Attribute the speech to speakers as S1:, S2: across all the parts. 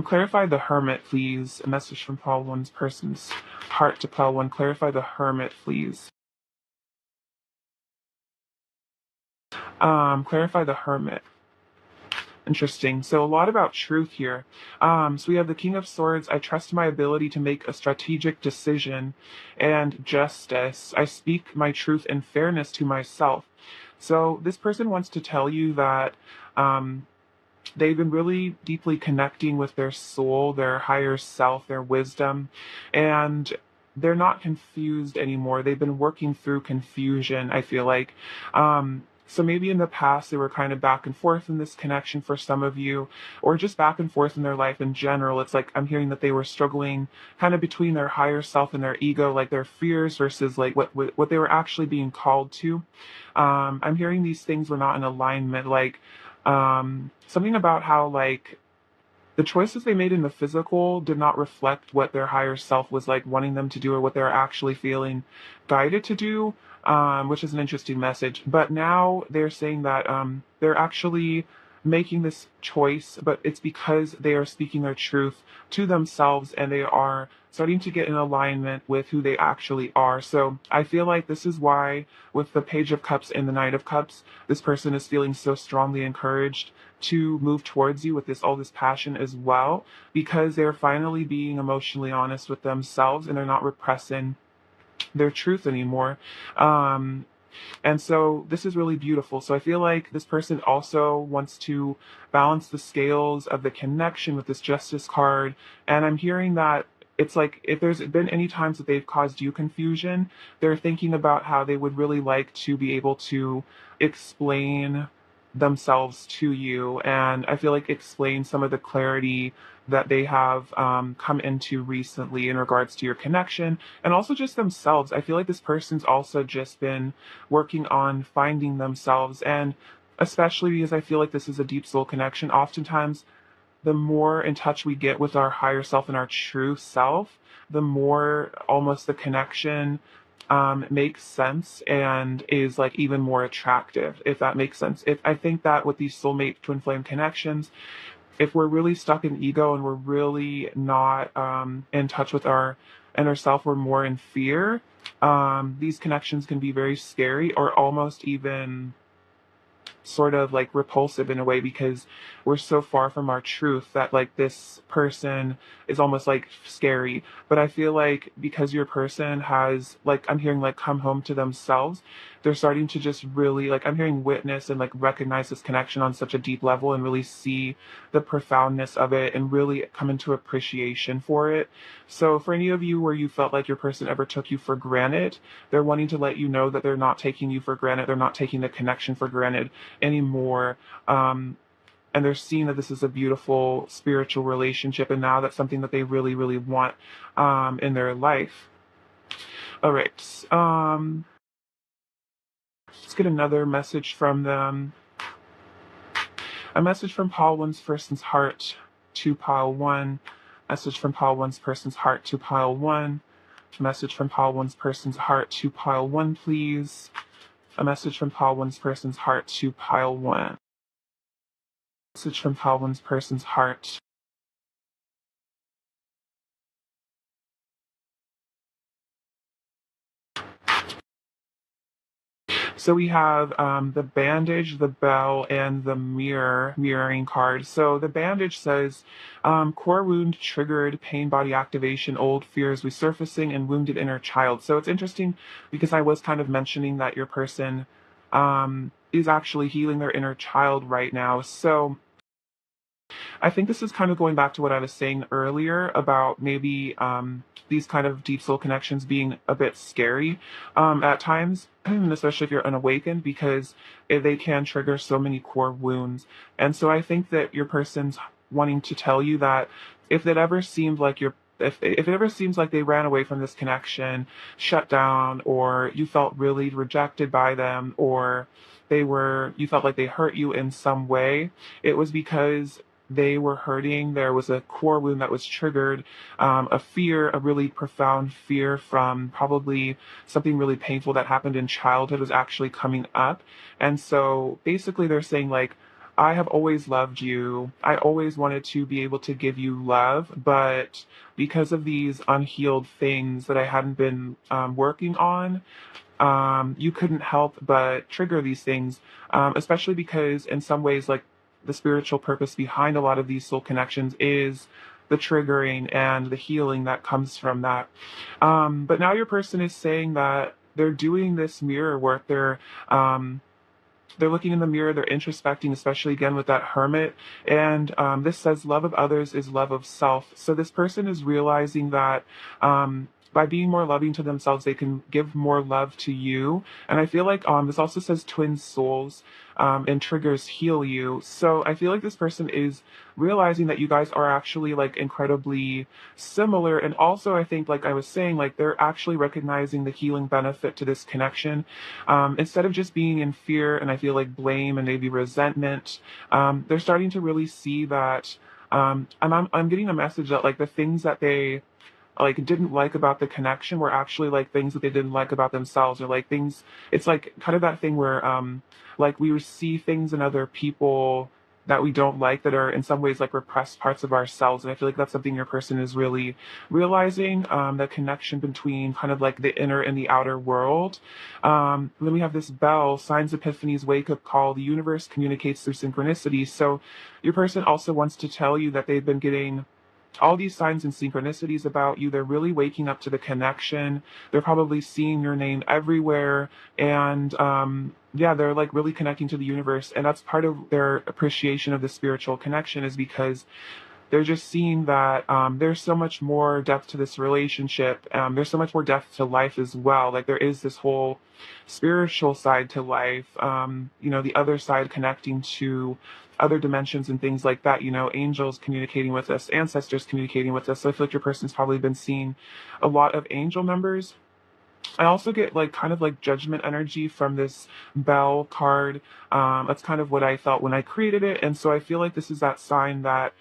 S1: Clarify the Hermit, please. A message from Pile 1's person's heart to Pile 1. Clarify the Hermit, please. Clarify the Hermit. Interesting. So a lot about truth here. So we have the King of Swords. I trust my ability to make a strategic decision and justice. I speak my truth and fairness to myself. So this person wants to tell you that they've been really deeply connecting with their soul, their higher self, their wisdom, and they're not confused anymore. They've been working through confusion, I feel like. So maybe in the past they were kind of back and forth in this connection for some of you, or just back and forth in their life in general. It's like I'm hearing that they were struggling kind of between their higher self and their ego, like their fears versus like what they were actually being called to. I'm hearing these things were not in alignment, like something about how like the choices they made in the physical did not reflect what their higher self was like wanting them to do or what they're actually feeling guided to do, which is an interesting message. But now they're saying that they're actually making this choice, but it's because they are speaking their truth to themselves and they are starting to get in alignment with who they actually are. So I feel like this is why, with the Page of Cups and the Knight of Cups, this person is feeling so strongly encouraged to move towards you with all this passion as well, because they're finally being emotionally honest with themselves and they're not repressing their truth anymore. Um, and so this is really beautiful. So I feel like this person also wants to balance the scales of the connection with this Justice card. And I'm hearing that it's like if there's been any times that they've caused you confusion, they're thinking about how they would really like to be able to explain themselves to you. And I feel like explain some of the clarity that they have come into recently in regards to your connection and also just themselves. I feel like this person's also just been working on finding themselves. And especially because I feel like this is a deep soul connection, oftentimes the more in touch we get with our higher self and our true self, the more almost the connection makes sense and is like even more attractive, if that makes sense. If I think that with these soulmate twin flame connections, if we're really stuck in ego and we're really not in touch with our inner self, we're more in fear. These connections can be very scary or almost even sort of like repulsive in a way because we're so far from our truth that like this person is almost like scary. But I feel like because your person has like I'm hearing like come home to themselves, they're starting to just really like I'm hearing witness and like recognize this connection on such a deep level and really see the profoundness of it and really come into appreciation for it. So for any of you where you felt like your person ever took you for granted, they're wanting to let you know that they're not taking you for granted. They're not taking the connection for granted anymore. And they're seeing that this is a beautiful spiritual relationship, and now that's something that they really, really want in their life. All right. Let's get another message from them. A message from Pile 1's person's heart to Pile 1. Message from Pile 1's person's heart to Pile 1. A message from Pile 1's person's heart to Pile 1, please. A message from Pile 1's person's heart to Pile 1. Message from Pile 1's person's heart. So we have the bandage, the bell, and the mirroring card. So the bandage says, core wound triggered, pain body activation, old fears resurfacing, and wounded inner child. So it's interesting because I was kind of mentioning that your person is actually healing their inner child right now. So I think this is kind of going back to what I was saying earlier about maybe these kind of deep soul connections being a bit scary at times, especially if you're unawakened, because they can trigger so many core wounds. And so I think that your person's wanting to tell you that if it ever seemed like if it ever seems like they ran away from this connection, shut down, or you felt really rejected by them, or you felt like they hurt you in some way, it was because they were hurting. There was a core wound that was triggered, a fear, a really profound fear from probably something really painful that happened in childhood was actually coming up. And so basically they're saying like, I have always loved you. I always wanted to be able to give you love, but because of these unhealed things that I hadn't been working on, you couldn't help but trigger these things, especially because in some ways, like the spiritual purpose behind a lot of these soul connections is the triggering and the healing that comes from that. But now your person is saying that they're doing this mirror work. Um, they're looking in the mirror, they're introspecting, especially again with that hermit. And this says love of others is love of self. So this person is realizing that by being more loving to themselves, they can give more love to you. And I feel like this also says twin souls, and triggers heal you. So I feel like this person is realizing that you guys are actually like incredibly similar. And also, I think, like I was saying, like they're actually recognizing the healing benefit to this connection, instead of just being in fear and I feel like blame and maybe resentment. They're starting to really see that. I'm getting a message that like the things that they like didn't like about the connection were actually like things that they didn't like about themselves, or like things. It's like kind of that thing where like we see things in other people that we don't like that are in some ways like repressed parts of ourselves. And I feel like that's something your person is really realizing, the connection between kind of like the inner and the outer world. Then we have this bell, signs, epiphanies, wake up call. The universe communicates through synchronicity. So your person also wants to tell you that they've been getting all these signs and synchronicities about you. They're really waking up to the connection. They're probably seeing your name everywhere. And yeah, they're like really connecting to the universe. And that's part of their appreciation of the spiritual connection, is because they're just seeing that there's so much more depth to this relationship. There's so much more depth to life as well. Like there is this whole spiritual side to life, the other side connecting to other dimensions and things like that, angels communicating with us, ancestors communicating with us. So I feel like your person's probably been seeing a lot of angel numbers. I also get like kind of like judgment energy from this bell card. That's kind of what I felt when I created it. And so I feel like this is that sign that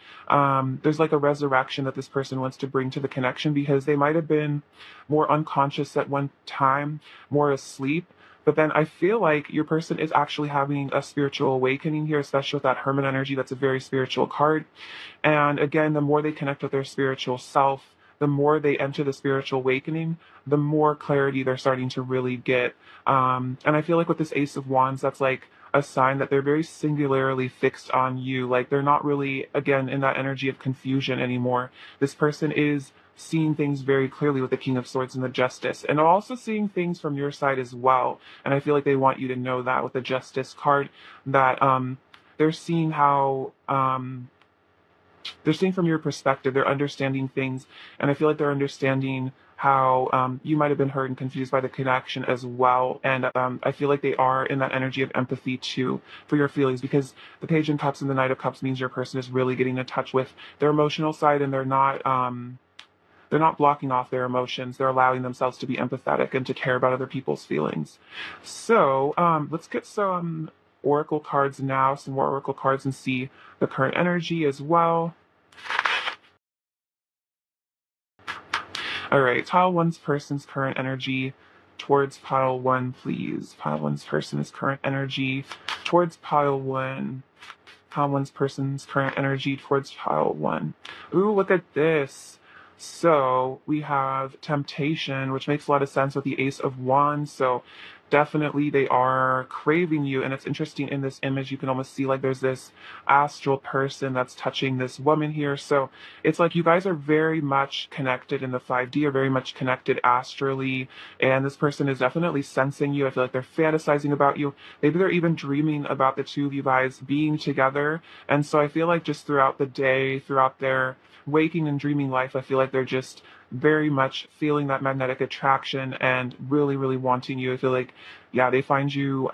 S1: there's like a resurrection that this person wants to bring to the connection, because they might have been more unconscious at one time, more asleep. But then I feel like your person is actually having a spiritual awakening here, especially with that hermit energy. That's a very spiritual card. And again, the more they connect with their spiritual self, the more they enter the spiritual awakening, the more clarity they're starting to really get. And I feel like with this Ace of Wands, that's like a sign that they're very singularly fixed on you. Like they're not really, again, in that energy of confusion anymore. This person is seeing things very clearly with the King of Swords and the Justice, and also seeing things from your side as well. And I feel like they want you to know that with the Justice card, that they're seeing how they're seeing from your perspective, they're understanding things, and I feel like they're understanding how you might have been hurt and confused by the connection as well. And I feel like they are in that energy of empathy too for your feelings, because the Page of Cups and the Knight of Cups means your person is really getting in touch with their emotional side, and they're not blocking off their emotions. They're allowing themselves to be empathetic and to care about other people's feelings. So let's get some oracle cards now, some more oracle cards, and see the current energy as well. All right, pile one's person's current energy towards pile one, please. Pile one's person's current energy towards pile one. Pile one's person's current energy towards pile one. Ooh, look at this. So we have temptation, which makes a lot of sense with the Ace of Wands. So definitely they are craving you. And it's interesting, in this image, you can almost see like there's this astral person that's touching this woman here. So it's like you guys are very much connected in the 5D, are very much connected astrally. And this person is definitely sensing you. I feel like they're fantasizing about you. Maybe they're even dreaming about the two of you guys being together. And so I feel like just throughout the day, throughout their waking and dreaming life, I feel like they're just very much feeling that magnetic attraction and really, really wanting you. I feel like, yeah, they find you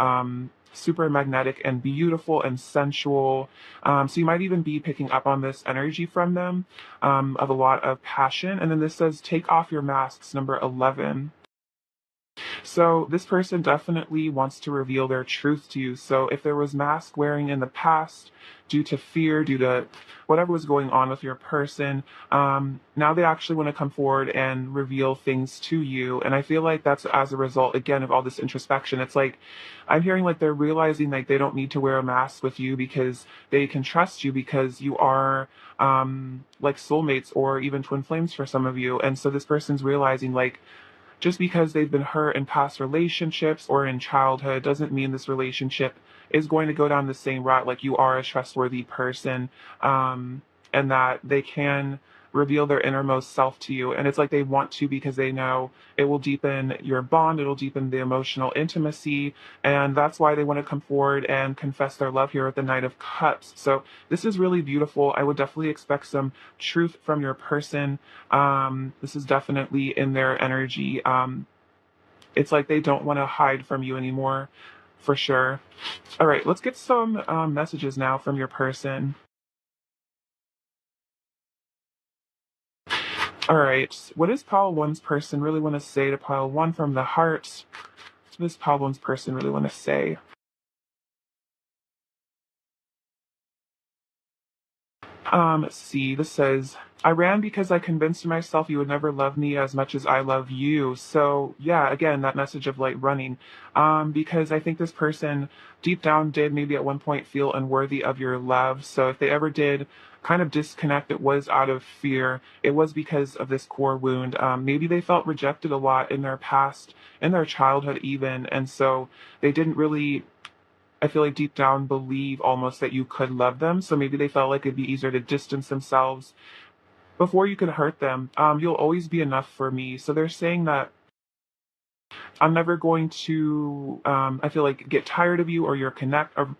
S1: super magnetic and beautiful and sensual. So you might even be picking up on this energy from them, of a lot of passion. And then this says, take off your masks, number 11. So this person definitely wants to reveal their truth to you. So if there was mask wearing in the past due to fear, due to whatever was going on with your person, now they actually want to come forward and reveal things to you. And I feel like that's as a result, again, of all this introspection. It's like I'm hearing like they're realizing like they don't need to wear a mask with you because they can trust you because you are like soulmates or even twin flames for some of you. And so this person's realizing like just because they've been hurt in past relationships or in childhood doesn't mean this relationship is going to go down the same route. Like you are a trustworthy person, um, and that they can reveal their innermost self to you. And it's like they want to because they know it will deepen your bond, it'll deepen the emotional intimacy. And that's why they want to come forward and confess their love here at the Knight of Cups. So this is really beautiful. I would definitely expect some truth from your person. This is definitely in their energy. It's like they don't want to hide from you anymore, for sure. All right, let's get some messages now from your person. All right, what does pile one's person really want to say to pile one from the heart? What does pile one's person really want to say? See, this says, I ran because I convinced myself you would never love me as much as I love you. So yeah, again, that message of like running. Because I think this person deep down did maybe at one point feel unworthy of your love. So if they ever did kind of disconnect, it was out of fear. It was because of this core wound. Maybe they felt rejected a lot in their past, in their childhood even. And so they didn't really, I feel like deep down believe almost that you could love them. So maybe they felt like it'd be easier to distance themselves before you could hurt them. You'll always be enough for me. So they're saying that I'm never going to, I feel like, get tired of you or your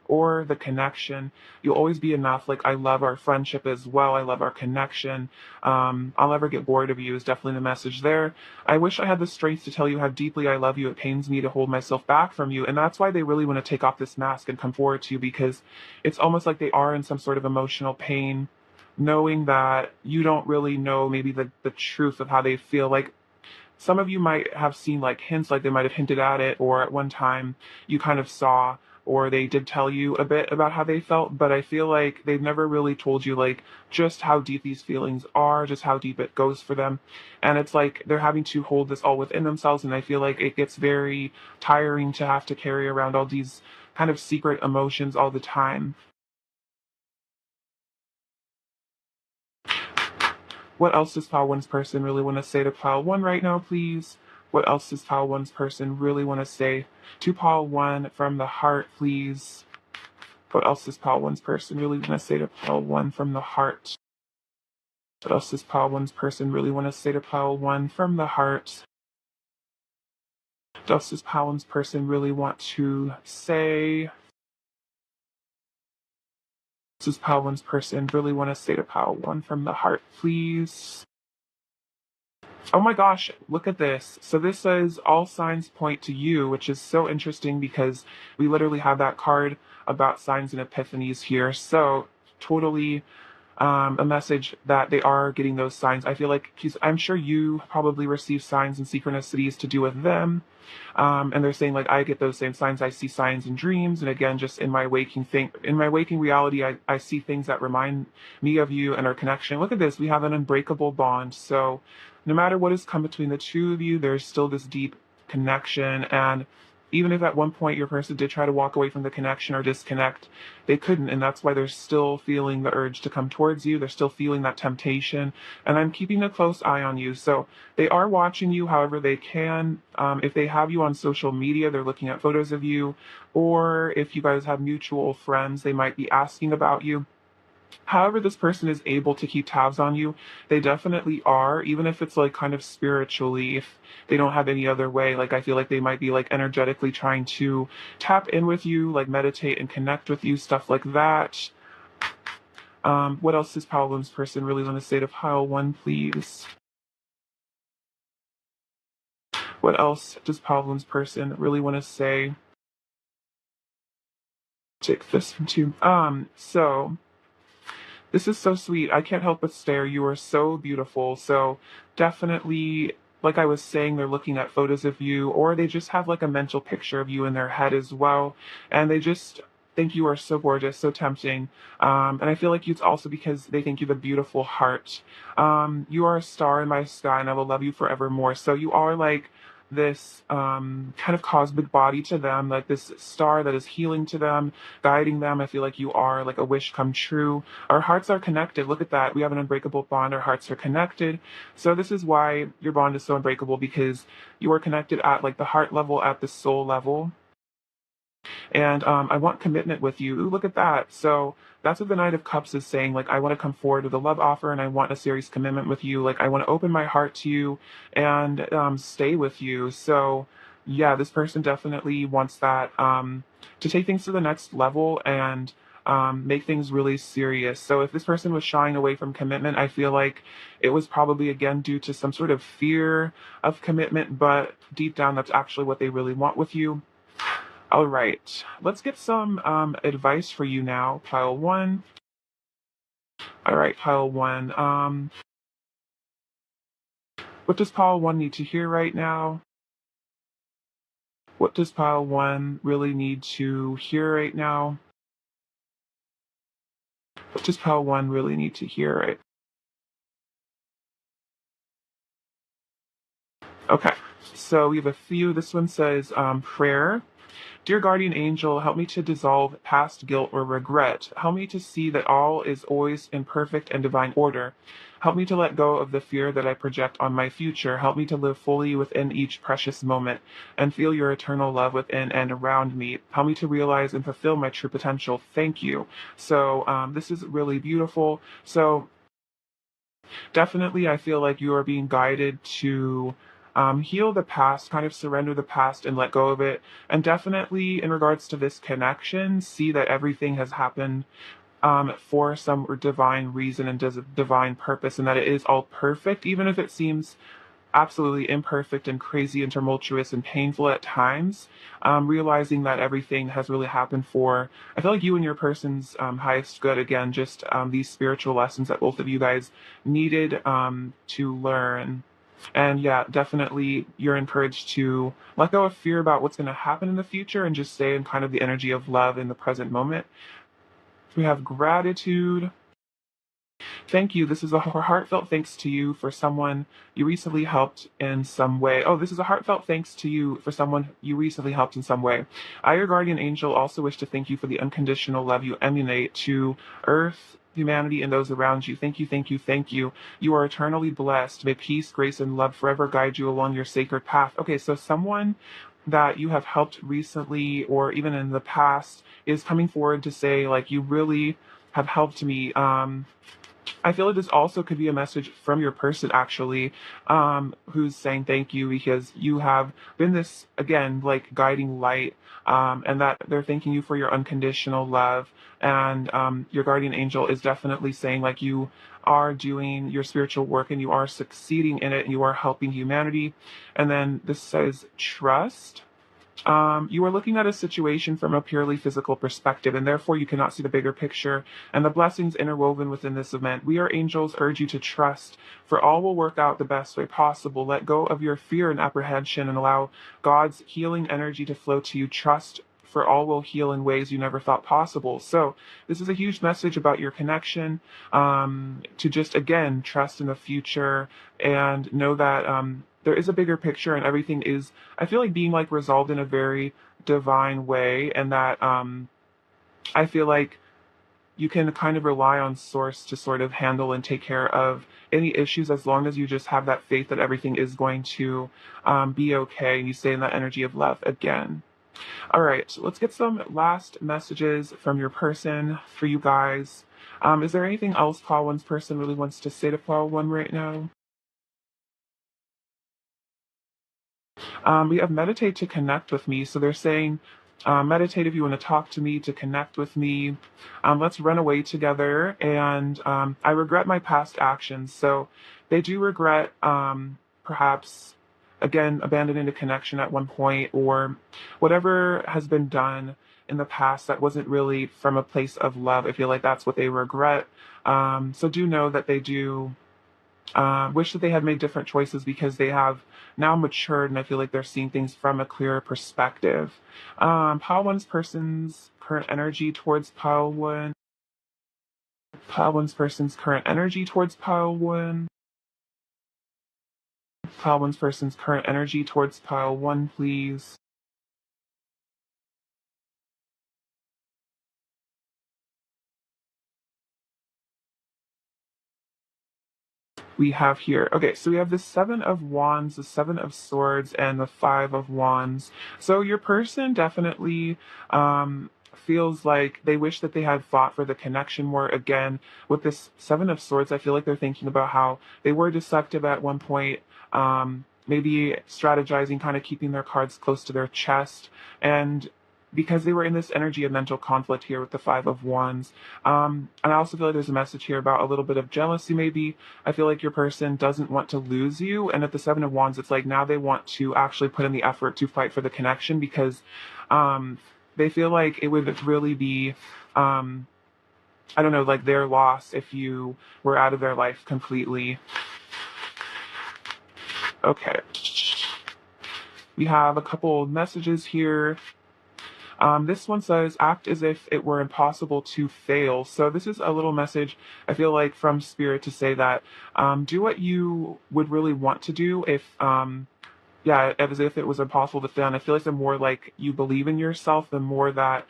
S1: or the connection. You'll always be enough. Like, I love our friendship as well. I love our connection. I'll never get bored of you is definitely the message there. I wish I had the strength to tell you how deeply I love you. It pains me to hold myself back from you. And that's why they really want to take off this mask and come forward to you, because it's almost like they are in some sort of emotional pain, knowing that you don't really know maybe the truth of how they feel. Like, some of you might have seen like hints, like they might have hinted at it, or at one time you kind of saw, or they did tell you a bit about how they felt, but I feel like they've never really told you like just how deep these feelings are, just how deep it goes for them. And it's like they're having to hold this all within themselves, and I feel like it gets very tiring to have to carry around all these kind of secret emotions all the time. What else does pile one's person really want to say to pile one right now, please? What else does pile one's person really want to say to pile one from the heart, please? What else does pile one's person really want to say to pile one from the heart? What else does pile one's person really want to say to pile one from the heart? What else does pile one's person really want to say? What does pile one's person really want to say to pile one from the heart, please? Oh my gosh, look at this. So this says all signs point to you, which is so interesting because we literally have that card about signs and epiphanies here. So totally a message that they are getting those signs. I feel like I'm sure you probably receive signs and synchronicities to do with them. And they're saying like I get those same signs. I see signs in dreams, and again, just in my waking reality, I see things that remind me of you and our connection. Look at this. We have an unbreakable bond. So no matter what has come between the two of you, there's still this deep connection. And even if at one point your person did try to walk away from the connection or disconnect, they couldn't. And that's why they're still feeling the urge to come towards you. They're still feeling that temptation. And I'm keeping a close eye on you. So they are watching you however they can. If they have you on social media, they're looking at photos of you. Or if you guys have mutual friends, they might be asking about you. However this person is able to keep tabs on you, they definitely are, even if it's like kind of spiritually, if they don't have any other way. Like I feel like they might be like energetically trying to tap in with you, like meditate and connect with you, stuff like that. What else does pile one's person really want to say to pile one, please? What else does pile one's person really want to say? Take this one too. So this is so sweet. I can't help but stare. You are so beautiful. So definitely like I was saying, they're looking at photos of you, or they just have like a mental picture of you in their head as well. And they just think you are so gorgeous, so tempting. And I feel like it's also because they think you have a beautiful heart. You are a star in my sky, and I will love you forevermore. So you are like this kind of cosmic body to them, like this star that is healing to them, guiding them. I feel like you are like a wish come true. Our hearts are connected. Look at that. We have an unbreakable bond. Our hearts are connected. So this is why your bond is so unbreakable, because you are connected at like the heart level, at the soul level. And I want commitment with you. Ooh, look at that. So that's what the Knight of Cups is saying. Like, I want to come forward with a love offer, and I want a serious commitment with you. Like, I want to open my heart to you and stay with you. So, yeah, this person definitely wants that, to take things to the next level and make things really serious. So if this person was shying away from commitment, I feel like it was probably again due to some sort of fear of commitment, but deep down, that's actually what they really want with you. All right, let's get some advice for you now, pile one. All right, pile one. What does pile one need to hear right now? What does pile one really need to hear right now? What does pile one really need to hear right? Okay, so we have a few. This one says prayer. Dear guardian angel, help me to dissolve past guilt or regret. Help me to see that all is always in perfect and divine order. Help me to let go of the fear that I project on my future. Help me to live fully within each precious moment and feel your eternal love within and around me. Help me to realize and fulfill my true potential. Thank you. So this is really beautiful. So definitely, I feel like you are being guided to heal the past, kind of surrender the past and let go of it. And definitely, in regards to this connection, see that everything has happened for some divine reason and does a divine purpose, and that it is all perfect, even if it seems absolutely imperfect and crazy and tumultuous and painful at times. Realizing that everything has really happened for, I feel like you and your person's highest good. Again, just these spiritual lessons that both of you guys needed to learn. And yeah, definitely you're encouraged to let go of fear about what's going to happen in the future and just stay in kind of the energy of love in the present moment. We have gratitude. Thank you. This is a heartfelt thanks to you for someone you recently helped in some way. Oh, this is a heartfelt thanks to you for someone you recently helped in some way. I, your guardian angel, also wish to thank you for the unconditional love you emanate to Earth, humanity, and those around you. Thank you, thank you, thank you. You are eternally blessed. May peace, grace, and love forever guide you along your sacred path. Okay, so someone that you have helped recently or even in the past is coming forward to say, like, you really have helped me. I feel like this also could be a message from your person, actually, who's saying thank you because you have been this, again, like guiding light, and that they're thanking you for your unconditional love. And your guardian angel is definitely saying, like, you are doing your spiritual work and you are succeeding in it and you are helping humanity. And then this says trust. You are looking at a situation from a purely physical perspective, and therefore you cannot see the bigger picture and the blessings interwoven within this event. We are angels, urge you to trust, for all will work out the best way possible. Let go of your fear and apprehension and allow God's healing energy to flow to you. Trust, for all will heal in ways you never thought possible. So this is a huge message about your connection, to just, again, trust in the future and know that there is a bigger picture and everything is, I feel like, being like resolved in a very divine way, and that I feel like you can kind of rely on source to sort of handle and take care of any issues, as long as you just have that faith that everything is going to be okay and you stay in that energy of love again. All right, so let's get some last messages from your person for you guys. Is there anything else Paul One's person really wants to say to Paul One right now? We have meditate to connect with me. So they're saying, meditate if you want to talk to me, to connect with me. Let's run away together. And I regret my past actions. So they do regret, perhaps, again, abandoning a connection at one point, or whatever has been done in the past that wasn't really from a place of love. I feel like that's what they regret. So do know that they do wish that they had made different choices because they have now matured and I feel like they're seeing things from a clearer perspective. Pile one's person's current energy towards pile one. Pile one's person's current energy towards pile one. Pile one's person's current energy towards pile one, please. We have here. Okay, so we have the Seven of Wands, the Seven of Swords, and the Five of Wands. So your person definitely feels like they wish that they had fought for the connection more. Again, with this Seven of Swords, I feel like they're thinking about how they were deceptive at one point. Maybe strategizing, kind of keeping their cards close to their chest, and because they were in this energy of mental conflict here with the Five of Wands. And I also feel like there's a message here about a little bit of jealousy, maybe. I feel like your person doesn't want to lose you. And at the Seven of Wands, it's like now they want to actually put in the effort to fight for the connection because um, they feel like it would really be, I don't know, like their loss if you were out of their life completely. Okay. We have a couple messages here. This one says, act as if it were impossible to fail. So this is a little message, I feel like, from Spirit to say that do what you would really want to do if, yeah, as if it was impossible to fail. And I feel like the more like you believe in yourself, the more that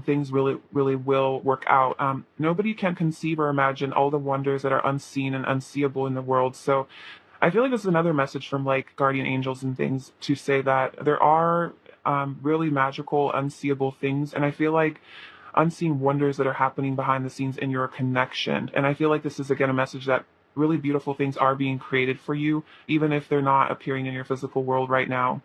S1: things really, really will work out. Nobody can conceive or imagine all the wonders that are unseen and unseeable in the world. So I feel like this is another message from like guardian angels and things to say that there are really magical, unseeable things. And I feel like unseen wonders that are happening behind the scenes in your connection. And I feel like this is again a message that really beautiful things are being created for you, even if they're not appearing in your physical world right now.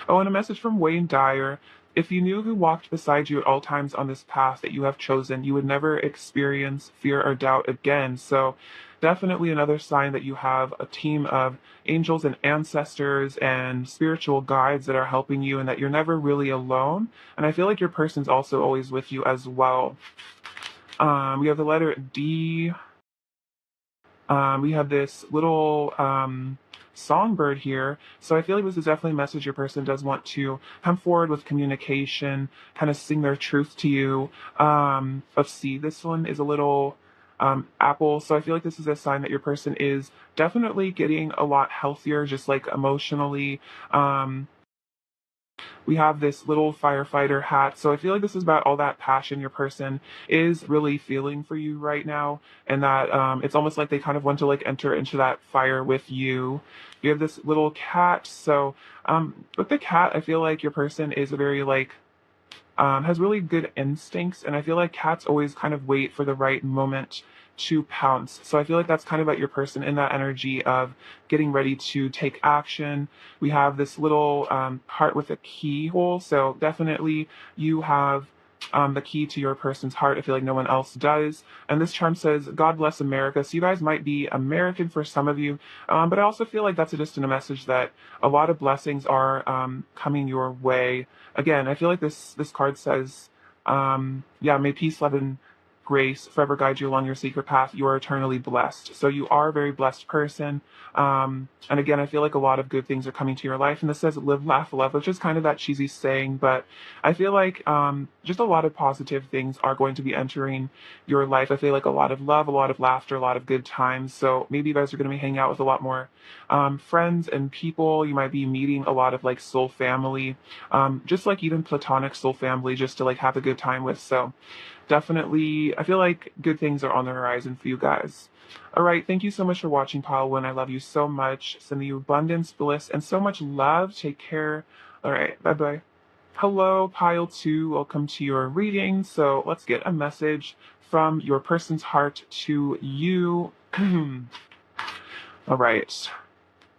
S1: Oh, and a message from Wayne Dyer. If you knew who walked beside you at all times on this path that you have chosen, you would never experience fear or doubt again. So, definitely another sign that you have a team of angels and ancestors and spiritual guides that are helping you and that you're never really alone. And I feel like your person's also always with you as well. We have the letter D. We have this little songbird here. So I feel like this is definitely a message your person does want to come forward with communication, kind of sing their truth to you. Let's see, this one is a little apple. So I feel like this is a sign that your person is definitely getting a lot healthier, just like emotionally. We have this little firefighter hat. So I feel like this is about all that passion your person is really feeling for you right now. And that it's almost like they kind of want to like enter into that fire with you. You have this little cat. So with the cat, I feel like your person is a very like has really good instincts, and I feel like cats always kind of wait for the right moment to pounce. So I feel like that's kind of about your person in that energy of getting ready to take action. We have this little heart with a keyhole, so definitely you have the key to your person's heart. I feel like no one else does. And this charm says, God bless America. So you guys might be American for some of you, but I also feel like that's just a message that a lot of blessings are coming your way. Again, I feel like this card says, yeah, may peace, love, and grace forever guide you along your secret path. You are eternally blessed. So you are a very blessed person. And again, I feel like a lot of good things are coming to your life. And this says live, laugh, love, which is kind of that cheesy saying, but I feel like just a lot of positive things are going to be entering your life. I feel like a lot of love, a lot of laughter, a lot of good times. So maybe you guys are going to be hanging out with a lot more friends and people. You might be meeting a lot of like soul family, just like even platonic soul family, just to like have a good time with. So definitely, I feel like good things are on the horizon for you guys. All right, thank you so much for watching, Pile One. I love you so much. Sending you abundance, bliss, and so much love. Take care. All right, bye bye. Hello, Pile Two. Welcome to your reading. So let's get a message from your person's heart to you. All right,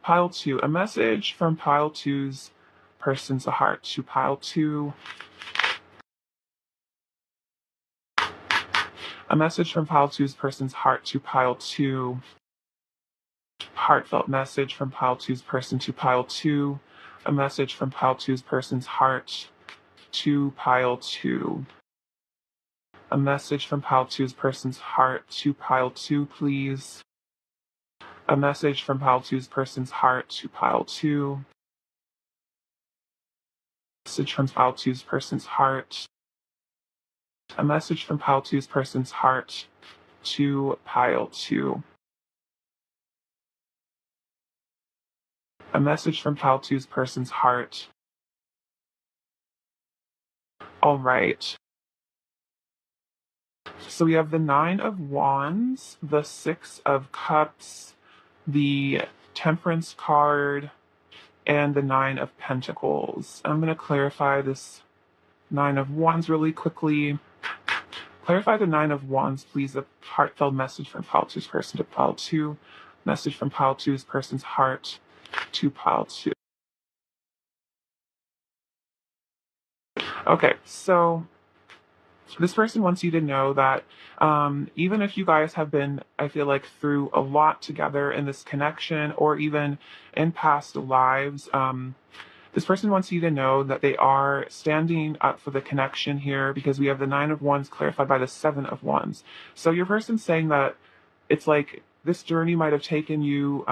S1: Pile Two. A message from Pile Two's person's heart to Pile Two. A message from Pile Two's person's heart to Pile Two. Heartfelt message from Pile Two's person to Pile Two. A message from Pile Two's person's heart to Pile Two. A message from Pile Two's person's heart to Pile Two, please. A message from pile two's person's heart to pile two. Message from pile two's person's heart. A message from pile two's person's heart to pile two. A message from pile two's person's heart. All right. So we have the Nine of Wands, the Six of Cups, the Temperance card, and the Nine of Pentacles. I'm going to clarify this Nine of Wands really quickly. Clarify the Nine of Wands, please. A heartfelt message from pile two's person to pile two. Message from pile two's person's heart to pile two. Okay, so this person wants you to know that even if you guys have been, I feel like, through a lot together in this connection or even in past lives, this person wants you to know that they are standing up for the connection here because we have the Nine of Wands clarified by the Seven of Wands. So your person's saying that it's like this journey might have taken you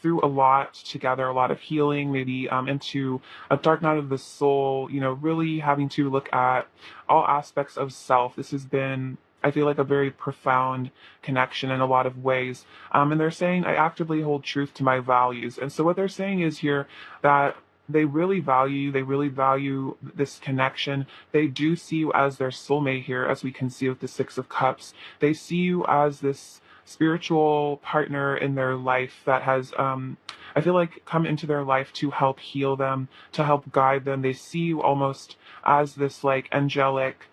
S1: through a lot together, a lot of healing, maybe into a dark night of the soul, you know, really having to look at all aspects of self. This has been, I feel like, a very profound connection in a lot of ways. And they're saying, I actively hold truth to my values. And so what they're saying is here that they really value you. They really value this connection. They do see you as their soulmate here, as we can see with the Six of Cups. They see you as this spiritual partner in their life that has, I feel like, come into their life to help heal them, to help guide them. They see you almost as this like angelic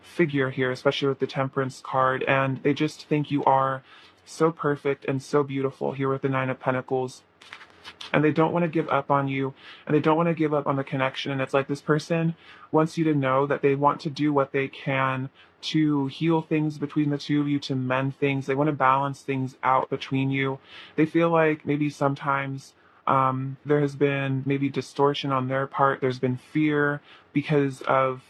S1: figure here, especially with the Temperance card, and they just think you are so perfect and so beautiful here with the Nine of Pentacles. And they don't want to give up on you, and they don't want to give up on the connection. And it's like this person wants you to know that they want to do what they can to heal things between the two of you, to mend things. They want to balance things out between you. They feel like maybe sometimes there has been maybe distortion on their part. There's been fear because of,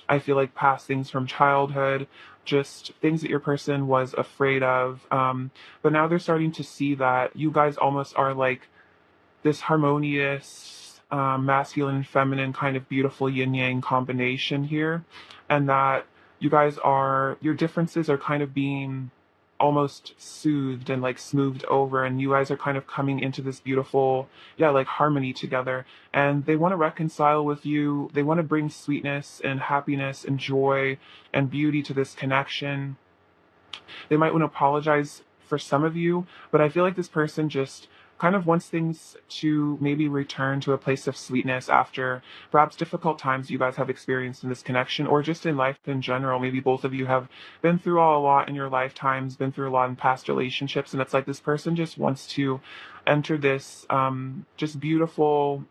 S1: I feel like, past things from childhood, just things that your person was afraid of. But now they're starting to see that you guys almost are like this harmonious, masculine and feminine kind of beautiful yin yang combination here, and that you guys are, your differences are kind of being almost soothed and like smoothed over, and you guys are kind of coming into this beautiful, yeah, like harmony together. And they want to reconcile with you. They want to bring sweetness and happiness and joy and beauty to this connection. They might want to apologize for some of you, but I feel like this person just kind of wants things to maybe return to a place of sweetness after perhaps difficult times you guys have experienced in this connection, or just in life in general. Maybe both of you have been through a lot in your lifetimes, been through a lot in past relationships, and it's like this person just wants to enter this just beautiful,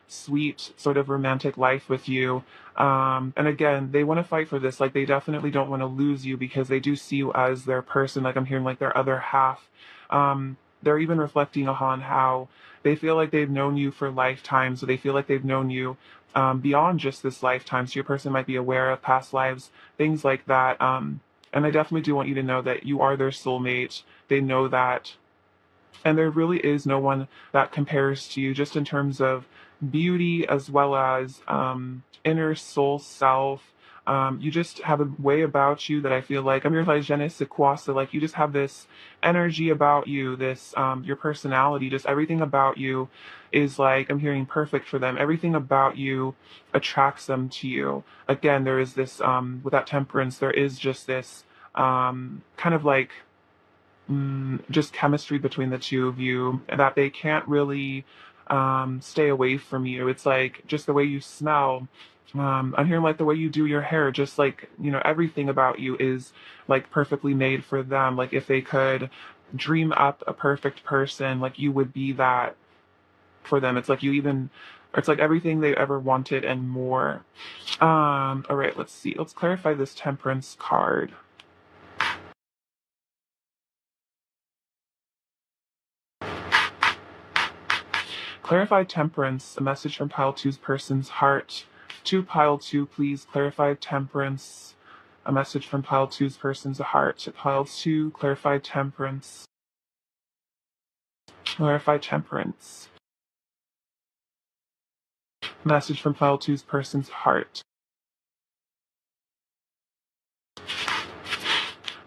S1: sweet sort of romantic life with you. And again, they want to fight for this. Like, they definitely don't want to lose you because they do see you as their person. Like, I'm hearing like their other half. They're even reflecting on how they feel like they've known you for lifetimes. So they feel like they've known you beyond just this lifetime. So your person might be aware of past lives, things like that. And I definitely do want you to know that you are their soulmate. They know that. And there really is no one that compares to you, just in terms of beauty as well as inner soul self. You just have a way about you that I feel like, I'm your like je ne sais quoi, so like you just have this energy about you, this your personality, just everything about you is like, I'm hearing, perfect for them. Everything about you attracts them to you. Again, there is this with that Temperance, there is just this kind of like just chemistry between the two of you that they can't really stay away from you. It's like just the way you smell. I'm hearing like the way you do your hair, just like, you know, everything about you is like perfectly made for them. Like, if they could dream up a perfect person, like you would be that for them. It's like you even, it's like everything they ever wanted and more. All right, let's see. Let's clarify this Temperance card. Clarify Temperance, a message from pile two's person's heart to pile two, please. Clarify Temperance, a message from pile two's person's heart to pile two. Clarify Temperance. Clarify temperance. Message from Pile Two's person's heart.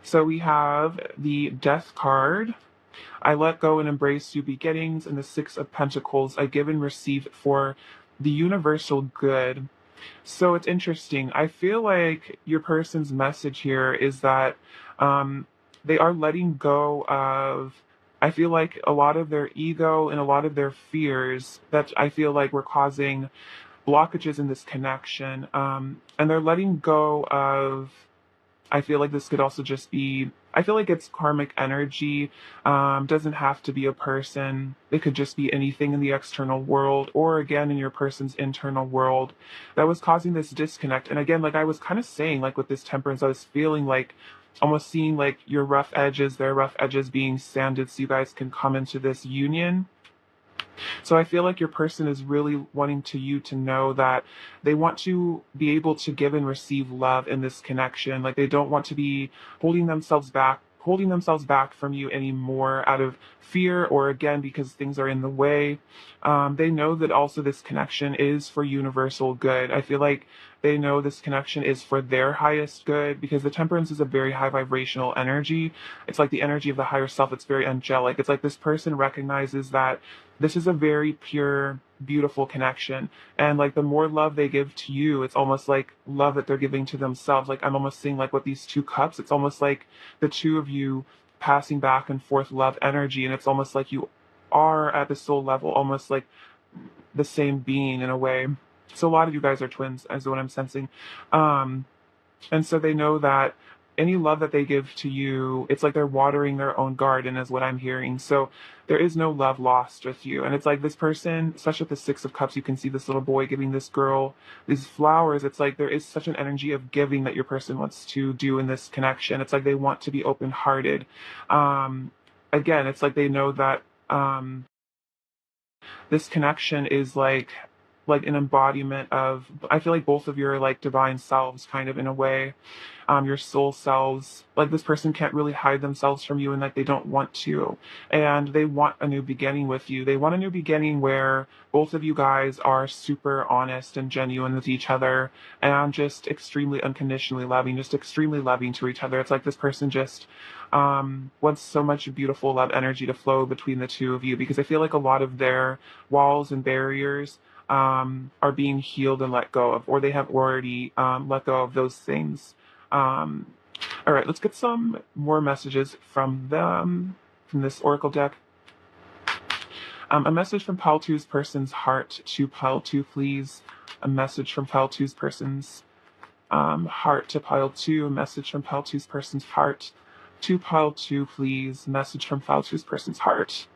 S1: So we have the Death card. I let go and embrace new beginnings, and the Six of Pentacles. I give and receive for the universal good. So it's interesting. I feel like your person's message here is that they are letting go of, I feel like, a lot of their ego and a lot of their fears that I feel like were causing blockages in this connection. And they're letting go of, I feel like this could also just be, I feel like it's karmic energy. Doesn't have to be a person. It could just be anything in the external world or again in your person's internal world that was causing this disconnect. And again, like I was kind of saying, like with this temperance, I was feeling like almost seeing like your rough edges, their rough edges being sanded so you guys can come into this union. So I feel like your person is really wanting you to know that they want to be able to give and receive love in this connection. Like they don't want to be holding themselves back from you anymore out of fear or again because things are in the way. They know that also this connection is for universal good. I feel like they know this connection is for their highest good because the temperance is a very high vibrational energy. It's like the energy of the higher self. It's very angelic. It's like this person recognizes that this is a very pure, beautiful connection. And like the more love they give to you, it's almost like love that they're giving to themselves. Like I'm almost seeing like with these two cups, it's almost like the two of you passing back and forth love energy. And it's almost like you are at the soul level, almost like the same being in a way. So a lot of you guys are twins, is what I'm sensing. And so they know that any love that they give to you, it's like they're watering their own garden, is what I'm hearing. So there is no love lost with you. And it's like this person, especially with the Six of Cups, you can see this little boy giving this girl these flowers. It's like there is such an energy of giving that your person wants to do in this connection. It's like they want to be open hearted. Again, it's like they know that this connection is like an embodiment of, I feel like both of your like divine selves kind of in a way, your soul selves. Like this person can't really hide themselves from you and like they don't want to, and they want a new beginning with you. They want a new beginning where both of you guys are super honest and genuine with each other and just extremely unconditionally loving, just extremely loving to each other. It's like this person just wants so much beautiful love energy to flow between the two of you because I feel like a lot of their walls and barriers are being healed and let go of, or they have already let go of those things. All right, let's get some more messages from them, from this oracle deck. A message from Pile Two's person's heart to Pile Two, please. A message from Pile Two's person's heart to Pile Two. A message from Pile Two's person's heart to Pile Two, please. Message from Pile Two's person's heart.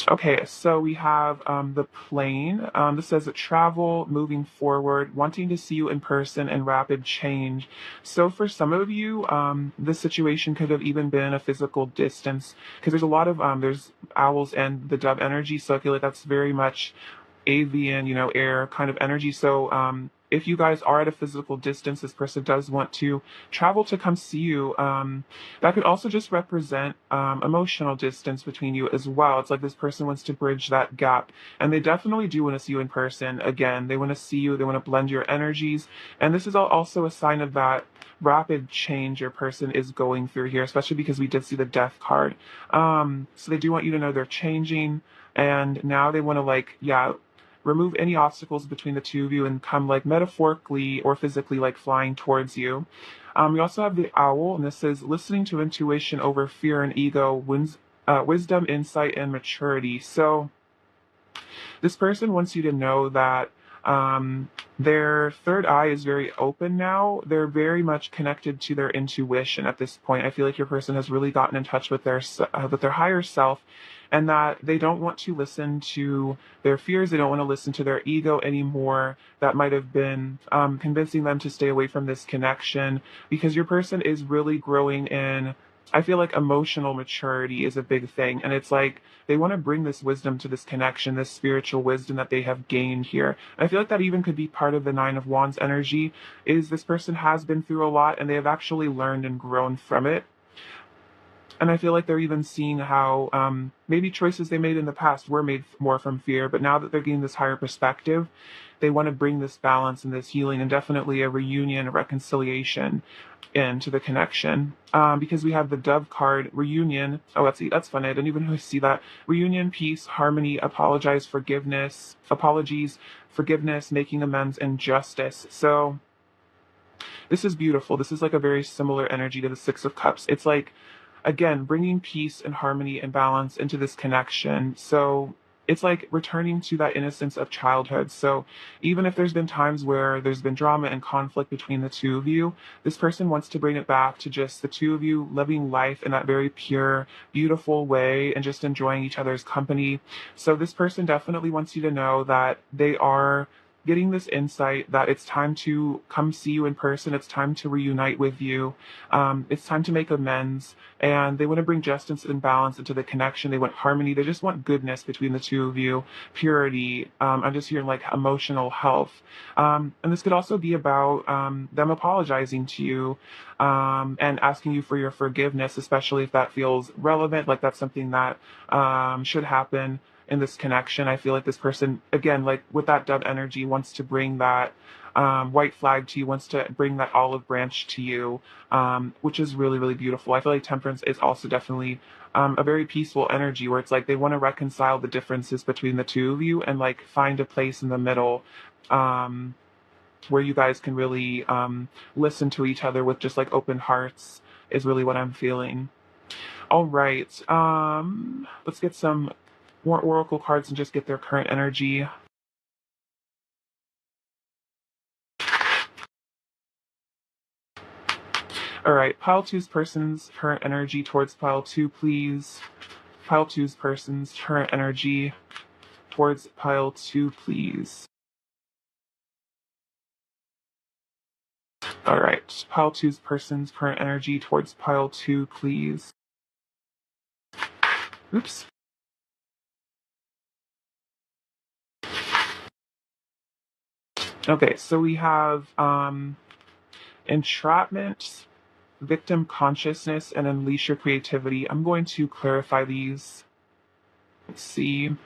S1: Okay, so we have the plane. This says travel, moving forward, wanting to see you in person, and rapid change. So for some of you, this situation could have even been a physical distance because there's a lot of there's owls and the dove energy. So I feel like that's very much avian, air kind of energy. So if you guys are at a physical distance, this person does want to travel to come see you. That could also just represent emotional distance between you as well. It's like this person wants to bridge that gap, and they definitely do want to see you in person. Again, they want to see you, they want to blend your energies, and this is also a sign of that rapid change your person is going through here, especially because we did see the death card. So they do want you to know they're changing, and now they want to remove any obstacles between the two of you and come like metaphorically or physically like flying towards you. We also have the owl, and this is listening to intuition over fear and ego, wisdom, insight, and maturity. So this person wants you to know that their third eye is very open now. They're very much connected to their intuition at this point. I feel like your person has really gotten in touch with their higher self, and that they don't want to listen to their fears. They don't want to listen to their ego anymore. That might have been convincing them to stay away from this connection because your person is really growing in, I feel like emotional maturity is a big thing. And it's like they want to bring this wisdom to this connection, this spiritual wisdom that they have gained here. And I feel like that even could be part of the Nine of Wands energy, is this person has been through a lot and they have actually learned and grown from it. And I feel like they're even seeing how maybe choices they made in the past were made more from fear, but now that they're getting this higher perspective, they want to bring this balance and this healing and definitely a reunion, a reconciliation into the connection. Because we have the Dove card, reunion. Oh, that's funny. I didn't even really see that. Reunion, peace, harmony, apologize, forgiveness, apologies, forgiveness, making amends, and justice. So this is beautiful. This is like a very similar energy to the Six of Cups. It's like, again, bringing peace and harmony and balance into this connection. So it's like returning to that innocence of childhood. So even if there's been times where there's been drama and conflict between the two of you, this person wants to bring it back to just the two of you living life in that very pure, beautiful way and just enjoying each other's company. So this person definitely wants you to know that they are getting this insight that it's time to come see you in person. It's time to reunite with you. It's time to make amends. And they want to bring justice and balance into the connection. They want harmony. They just want goodness between the two of you, purity. I'm just hearing like emotional health. And this could also be about them apologizing to you and asking you for your forgiveness, especially if that feels relevant, like that's something that should happen in this connection. I feel like this person, again, like with that dove energy, wants to bring that white flag to you, wants to bring that olive branch to you, which is really, really beautiful. I feel like temperance is also definitely a very peaceful energy where it's like they want to reconcile the differences between the two of you and like find a place in the middle. Where you guys can really listen to each other with just like open hearts is really what I'm feeling. All right. Let's get some more oracle cards and just get their current energy. All right, pile two's person's current energy towards pile two, please. Pile two's person's current energy towards pile two, please. All right, pile two's person's current energy towards pile two, please. Oops. Okay, so we have entrapment, victim consciousness, and unleash your creativity. I'm going to clarify these. Let's see.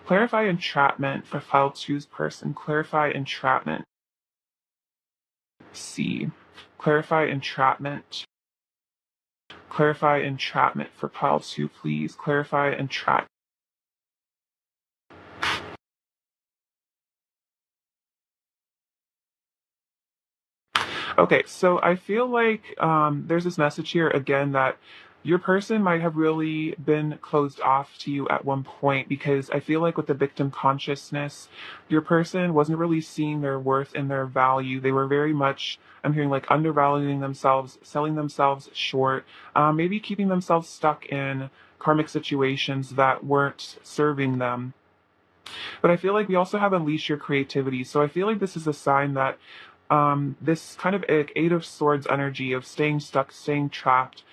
S1: Clarify entrapment for file two's person. Clarify entrapment. C. Clarify entrapment. Clarify entrapment for pile two, please. Clarify entrapment. Okay, so I feel like there's this message here again that your person might have really been closed off to you at one point because I feel like with the victim consciousness, your person wasn't really seeing their worth and their value. They were very much, I'm hearing like undervaluing themselves, selling themselves short, maybe keeping themselves stuck in karmic situations that weren't serving them. But I feel like we also have unleash your creativity. So I feel like this is a sign that this kind of Eight of Swords energy of staying stuck, staying trapped.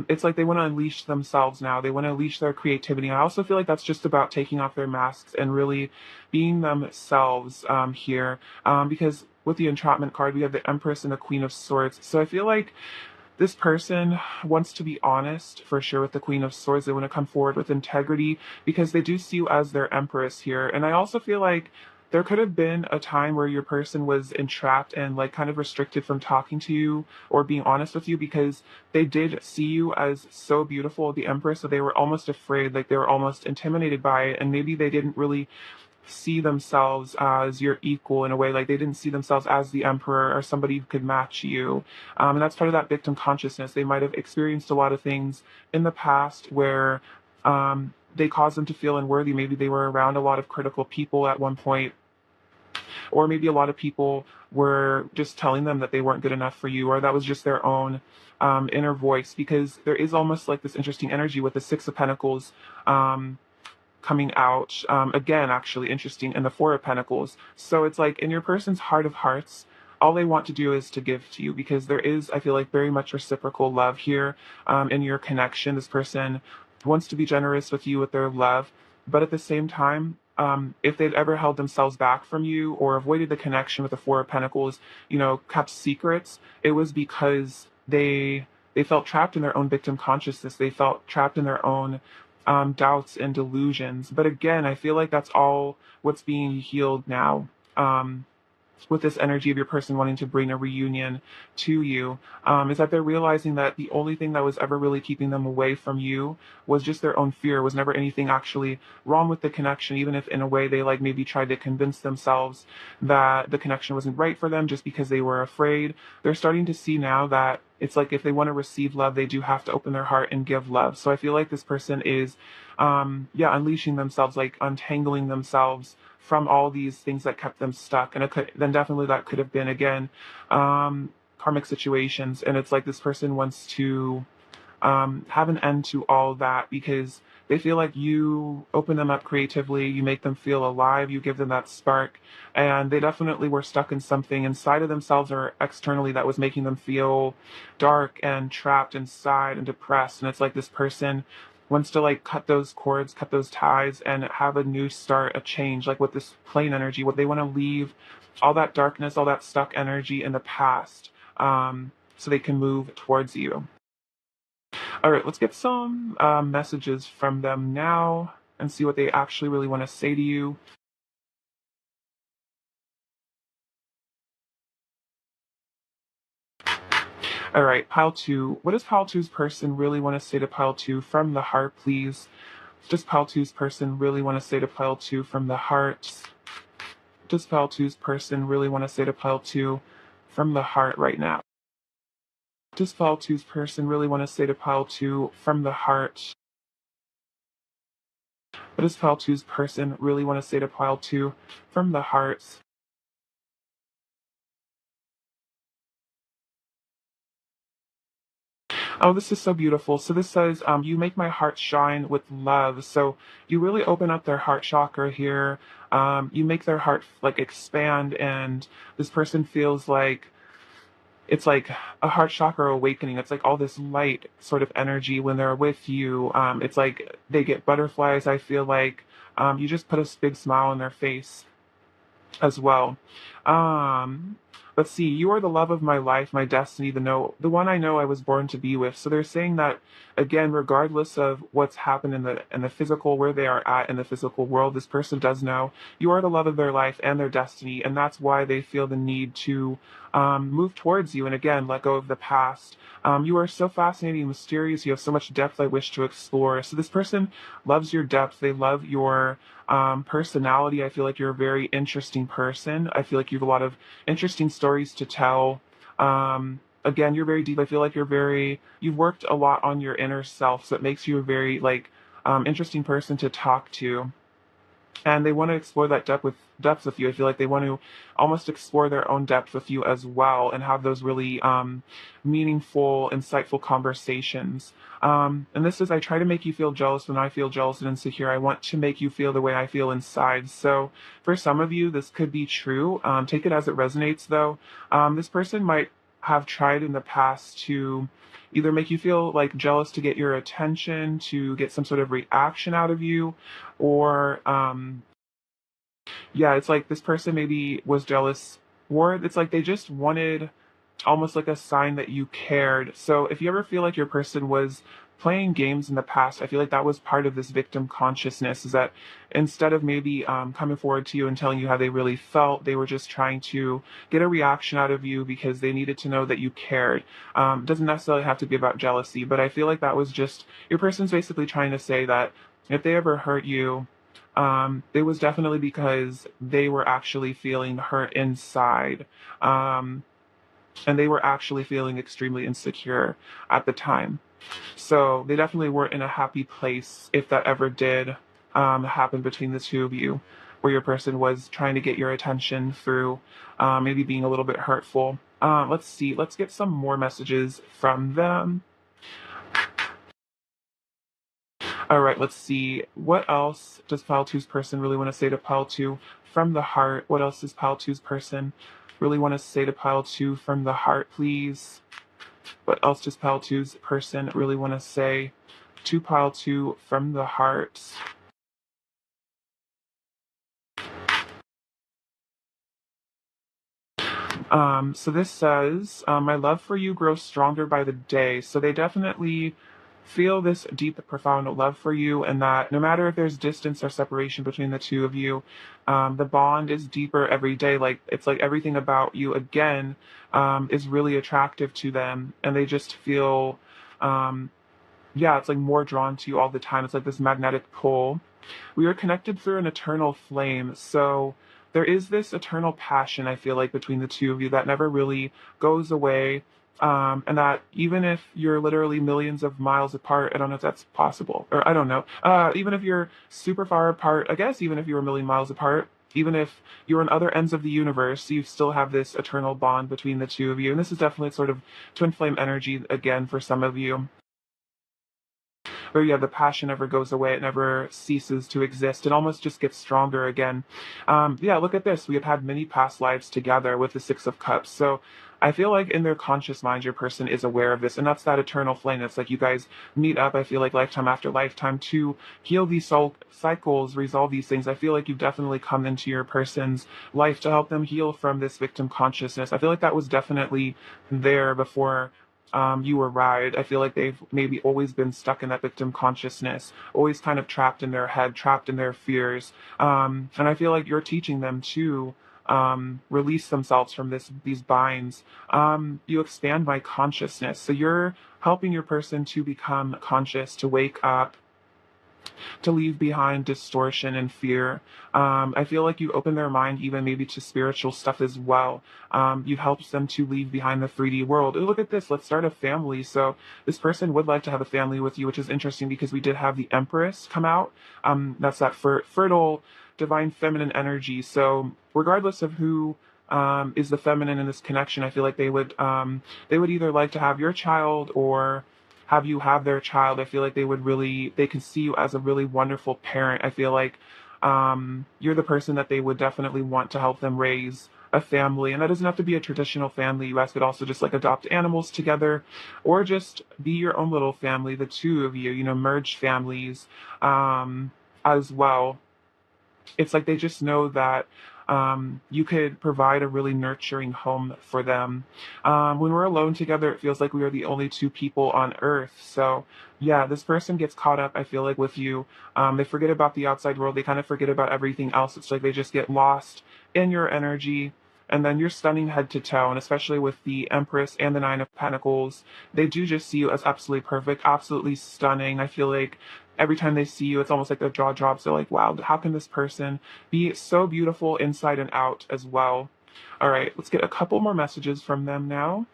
S1: It's like they want to unleash themselves now. They want to unleash their creativity. And I also feel like that's just about taking off their masks and really being themselves here. Because with the entrapment card, we have the Empress and the Queen of Swords. So I feel like this person wants to be honest for sure with the Queen of Swords. They want to come forward with integrity because they do see you as their empress here. And I also feel like there could have been a time where your person was entrapped and like kind of restricted from talking to you or being honest with you because they did see you as so beautiful, the empress, so they were almost afraid, like they were almost intimidated by it. And maybe they didn't really see themselves as your equal in a way, like they didn't see themselves as the emperor or somebody who could match you. And that's part of that victim consciousness. They might have experienced a lot of things in the past where they caused them to feel unworthy. Maybe they were around a lot of critical people at one point, or maybe a lot of people were just telling them that they weren't good enough for you, or that was just their own inner voice, because there is almost like this interesting energy with the Six of Pentacles coming out again, actually interesting, in the Four of Pentacles. So it's like in your person's heart of hearts, all they want to do is to give to you, because there is, I feel like, very much reciprocal love here in your connection. This person wants to be generous with you with their love, but at the same time, if they'd ever held themselves back from you or avoided the connection with the Four of Pentacles, you know, kept secrets, it was because they they felt trapped in their own victim consciousness. They felt trapped in their own doubts and delusions. But again, I feel like that's all what's being healed now. With this energy of your person wanting to bring a reunion to you, is that they're realizing that the only thing that was ever really keeping them away from you was just their own fear. Was never anything actually wrong with the connection, even if in a way they like maybe tried to convince themselves that the connection wasn't right for them just because they were afraid. They're starting to see now that it's like if they want to receive love, they do have to open their heart and give love. So I feel like this person is, unleashing themselves, like untangling themselves from all these things that kept them stuck. And it could, then definitely that could have been, again, karmic situations. And it's like this person wants to have an end to all that because they feel like you open them up creatively, you make them feel alive, you give them that spark, and they definitely were stuck in something inside of themselves or externally that was making them feel dark and trapped inside and depressed. And it's like this person wants to like cut those cords, cut those ties, and have a new start, a change, like with this plane energy. What they want to leave all that darkness, all that stuck energy in the past, so they can move towards you. All right, let's get some messages from them now and see what they actually really want to say to you. All right, pile two. What does pile two's person really want to say to pile two from the heart, please? Does pile two's person really want to say to pile two from the heart? Does pile two's person really want to say to pile two from the heart right now? Does pile two's person really want to say to pile two from the heart? What does pile two's person really want to say to pile two from the heart? Oh, this is so beautiful. So this says, you make my heart shine with love. So you really open up their heart chakra here. You make their heart like expand, and this person feels like it's like a heart chakra awakening. It's like all this light sort of energy when they're with you. It's like they get butterflies. I feel like you just put a big smile on their face as well. Um, let's see. You are the love of my life, my destiny, the one I know I was born to be with. So they're saying that again, regardless of what's happened in the physical, where they are at in the physical world, this person does know you are the love of their life and their destiny, and that's why they feel the need to move towards you and again let go of the past. You are so fascinating and mysterious. You have so much depth I wish to explore. So this person loves your depth. They love your personality. I feel like you're a very interesting person. I feel like you have a lot of interesting stories to tell. Again, you're very deep. I feel like you've worked a lot on your inner self, so it makes you a very like interesting person to talk to, and they want to explore that depth with you. I feel like they want to almost explore their own depth with you as well, and have those really meaningful, insightful conversations. And this is, I try to make you feel jealous when I feel jealous and insecure. I want to make you feel the way I feel inside. So for some of you, this could be true. Take it as it resonates, though. This person might have tried in the past to either make you feel like jealous to get your attention, to get some sort of reaction out of you, or yeah, it's like this person maybe was jealous, or it's like they just wanted almost like a sign that you cared. So if you ever feel like your person was playing games in the past, I feel like that was part of this victim consciousness, is that instead of maybe coming forward to you and telling you how they really felt, they were just trying to get a reaction out of you because they needed to know that you cared. Doesn't necessarily have to be about jealousy, but I feel like that was just your person's basically trying to say that if they ever hurt you, it was definitely because they were actually feeling hurt inside. And they were actually feeling extremely insecure at the time. So they definitely weren't in a happy place if that ever did happen between the two of you, where your person was trying to get your attention through maybe being a little bit hurtful. Let's see, let's get some more messages from them. All right, let's see. What else does Pile Two's person really want to say to Pile Two from the heart? What else does Pile Two's person really want to say to Pile Two from the heart, please? What else does Pile Two's person really want to say to Pile Two from the heart? So this says, my love for you grows stronger by the day. So they definitely feel this deep, profound love for you, and that no matter if there's distance or separation between the two of you, the bond is deeper every day. Like it's like everything about you again is really attractive to them, and they just feel, um, yeah, it's like more drawn to you all the time. It's like this magnetic pull. We are connected through an eternal flame. So there is this eternal passion, I feel like, between the two of you that never really goes away. And that even if you're literally millions of miles apart, I don't know if that's possible, or I don't know, even if you're super far apart, I guess even if you were a million miles apart, even if you're on other ends of the universe, you still have this eternal bond between the two of you. And this is definitely sort of twin flame energy again for some of you, where yeah, the passion never goes away, it never ceases to exist. It almost just gets stronger again. Yeah, look at this. We have had many past lives together with the Six of Cups. So I feel like in their conscious mind, your person is aware of this, and that's that eternal flame. It's like you guys meet up, I feel like lifetime after lifetime, to heal these soul cycles, resolve these things. I feel like you've definitely come into your person's life to help them heal from this victim consciousness. I feel like that was definitely there before you arrived. I feel like they've maybe always been stuck in that victim consciousness, always kind of trapped in their head, trapped in their fears. And I feel like you're teaching them to release themselves from these binds. You expand my consciousness. So you're helping your person to become conscious, to wake up, to leave behind distortion and fear. I feel like you open their mind even maybe to spiritual stuff as well. You helped them to leave behind the 3D world. Oh, look at this. Let's start a family. So this person would like to have a family with you, which is interesting because we did have the Empress come out. That's that fertile, divine feminine energy. So regardless of who is the feminine in this connection, I feel like they would either like to have your child or have you have their child. I feel like they can see you as a really wonderful parent. I feel like you're the person that they would definitely want to help them raise a family. And that doesn't have to be a traditional family. You guys could also just like adopt animals together or just be your own little family, the two of you, merge families as well. It's like they just know that you could provide a really nurturing home for them. When we're alone together, it feels like we are the only two people on earth. So, yeah, this person gets caught up, I feel like, with you. They forget about the outside world. They kind of forget about everything else. It's like they just get lost in your energy. And then you're stunning head to toe, and especially with the Empress and the Nine of Pentacles, they do just see you as absolutely perfect, absolutely stunning. I feel like every time they see you, it's almost like their jaw drops. They're like, wow, how can this person be so beautiful inside and out as well? All right, let's get a couple more messages from them now.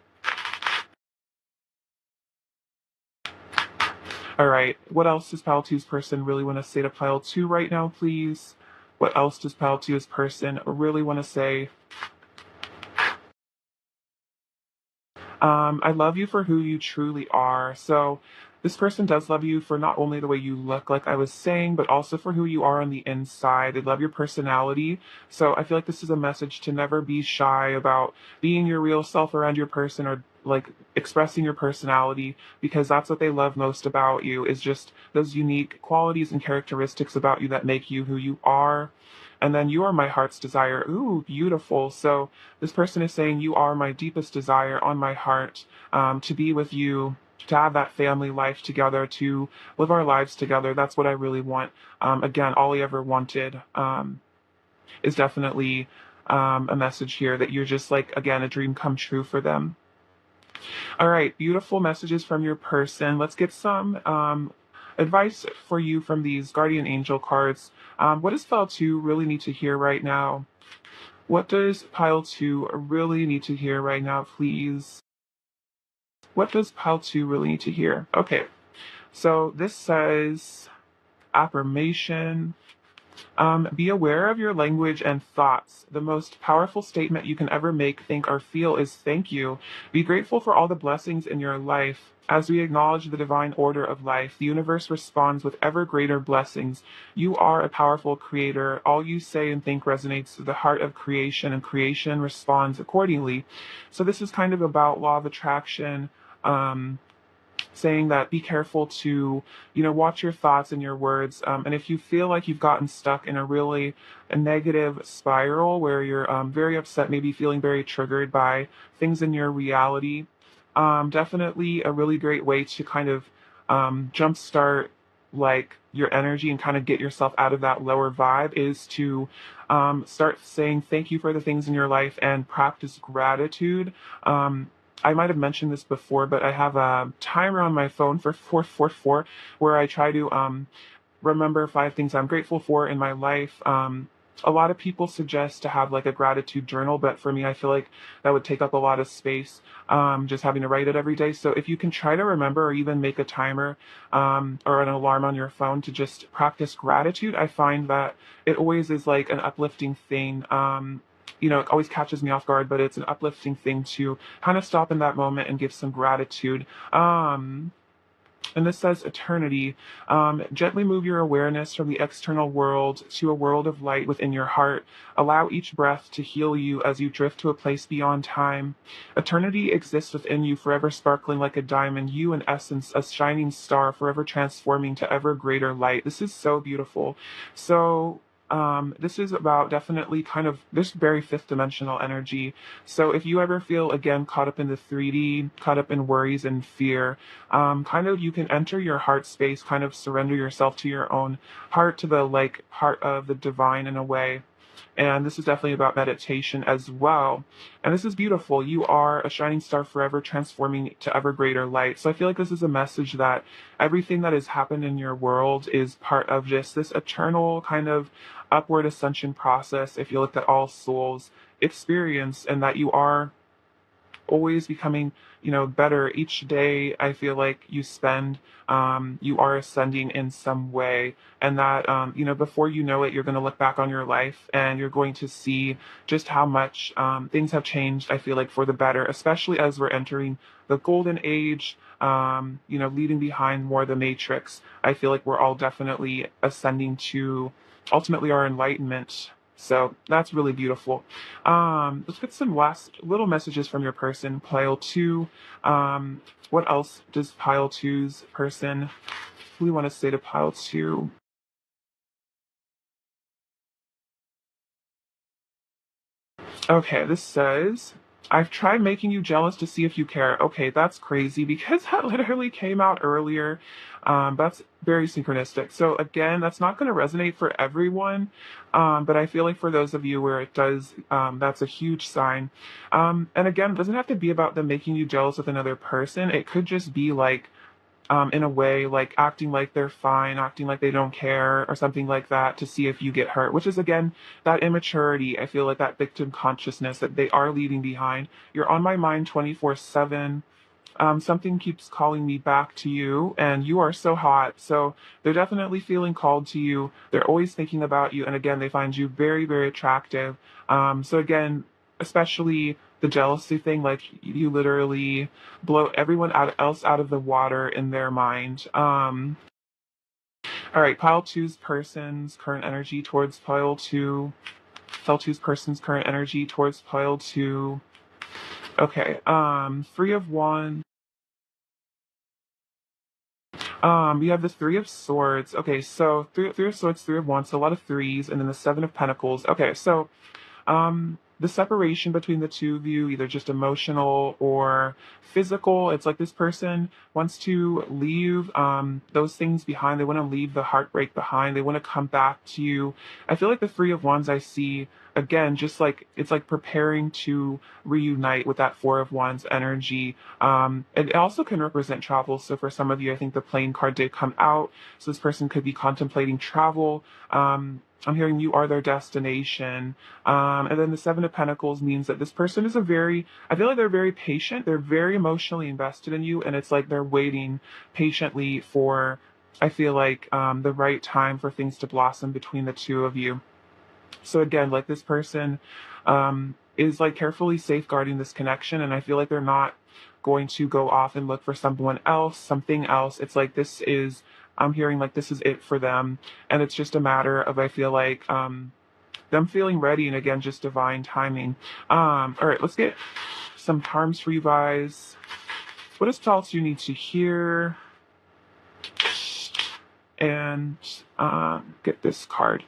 S1: All right, what else does Pile 2's person really want to say to Pile 2 right now, please? What else does Pile 2's person really want to say? I love you for who you truly are. So this person does love you for not only the way you look, like I was saying, but also for who you are on the inside. They love your personality. So I feel like this is a message to never be shy about being your real self around your person, or like expressing your personality, because that's what they love most about you, is just those unique qualities and characteristics about you that make you who you are. And then you are my heart's desire. Ooh, beautiful. So this person is saying you are my deepest desire on my heart, to be with you, to have that family life together, to live our lives together. That's what I really want. Again, all I ever wanted is definitely a message here that you're just like, again, a dream come true for them. All right, beautiful messages from your person. Let's get some advice for you from these guardian angel cards. What does Pile 2 really need to hear right now? What does Pile 2 really need to hear right now, please? What does Pile 2 really need to hear? Okay, so this says affirmation. Be aware of your language and thoughts. The most powerful statement you can ever make, think, or feel is thank you. Be grateful for all the blessings in your life. As we acknowledge the divine order of life, the universe responds with ever greater blessings. You are a powerful creator. All you say and think resonates to the heart of creation, and creation responds accordingly. So this is kind of about law of attraction. saying that be careful to, watch your thoughts and your words. And if you feel like you've gotten stuck in a negative spiral where you're very upset, maybe feeling very triggered by things in your reality, definitely a really great way to kind of jumpstart like your energy and kind of get yourself out of that lower vibe is to start saying thank you for the things in your life and practice gratitude. Um, I might have mentioned this before, but I have a timer on my phone for 444 where I try to remember 5 things I'm grateful for in my life. A lot of people suggest to have like a gratitude journal, but for me, I feel like that would take up a lot of space, just having to write it every day. So if you can try to remember or even make a timer or an alarm on your phone to just practice gratitude, I find that it always is like an uplifting thing. It always catches me off guard, but it's an uplifting thing to kind of stop in that moment and give some gratitude. And this says eternity. Gently move your awareness from the external world to a world of light within your heart. Allow each breath to heal you as you drift to a place beyond time. Eternity exists within you, forever sparkling like a diamond. You, in essence, a shining star, forever transforming to ever greater light. This is so beautiful. So, this is about definitely kind of this very fifth dimensional energy. So if you ever feel again caught up in the 3D, caught up in worries and fear, kind of you can enter your heart space, kind of surrender yourself to your own heart, to the like heart of the divine in a way. And this is definitely about meditation as well. And this is beautiful. You are a shining star forever transforming to ever greater light. So I feel like this is a message that everything that has happened in your world is part of just this eternal kind of upward ascension process. If you look at all souls experience and that you are always becoming, better each day. I feel like you spend, you are ascending in some way, and that, before you know it, you're going to look back on your life and you're going to see just how much things have changed. I feel like for the better, especially as we're entering the golden age. Leaving behind more the matrix. I feel like we're all definitely ascending to ultimately our enlightenment. So that's really beautiful. Let's get some last little messages from your person, pile two. What else does pile two's person we want to say to pile two? Okay, this says, I've tried making you jealous to see if you care. Okay, that's crazy because that literally came out earlier. That's very synchronistic. So again, that's not going to resonate for everyone. But I feel like for those of you where it does, that's a huge sign. And again, it doesn't have to be about them making you jealous with another person. It could just be like, in a way, like acting like they're fine, acting like they don't care, or something like that to see if you get hurt, which is again that immaturity. I feel like that victim consciousness that they are leaving behind. You're on my mind 24/7. Something keeps calling me back to you, and you are so hot. So they're definitely feeling called to you. They're always thinking about you, and again, they find you very, very attractive. So again, especially the jealousy thing, like you literally blow everyone else out of the water in their mind. All right, pile two's person's current energy towards pile two. Pile two's person's current energy towards pile two. Okay, three of one. We have the Three of Swords. Okay, so three of Swords, Three of Wands, so a lot of threes, and then the Seven of Pentacles. Okay, so the separation between the two of you, either just emotional or physical, it's like this person wants to leave those things behind. They want to leave the heartbreak behind. They want to come back to you. I feel like the Three of Wands I see again, just like it's like preparing to reunite with that Four of Wands energy. And it also can represent travel. So for some of you, I think the plane card did come out. So this person could be contemplating travel. I'm hearing you are their destination. And then the Seven of Pentacles means that this person is I feel like they're very patient. They're very emotionally invested in you. And it's like they're waiting patiently for, I feel like, the right time for things to blossom between the two of you. So again, like this person is like carefully safeguarding this connection. And I feel like they're not going to go off and look for someone else, something else. It's like I'm hearing like this is it for them. And it's just a matter of, I feel like, them feeling ready, and again, just divine timing. All right, let's get some charms for you guys. What else you need to hear? And get this card.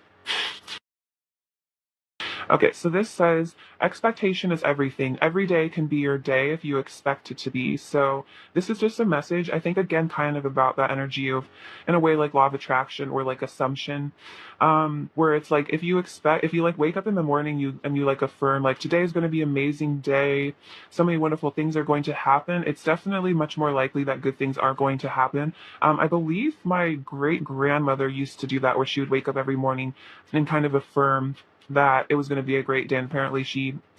S1: Okay, so this says expectation is everything. Every day can be your day if you expect it to be. So this is just a message, I think, again, kind of about that energy of, in a way, like law of attraction or like assumption, where it's like if you like wake up in the morning you like affirm like today is going to be an amazing day, so many wonderful things are going to happen. It's definitely much more likely that good things are going to happen. I believe my great grandmother used to do that, where she would wake up every morning and kind of affirm that it was going to be a great day. And apparently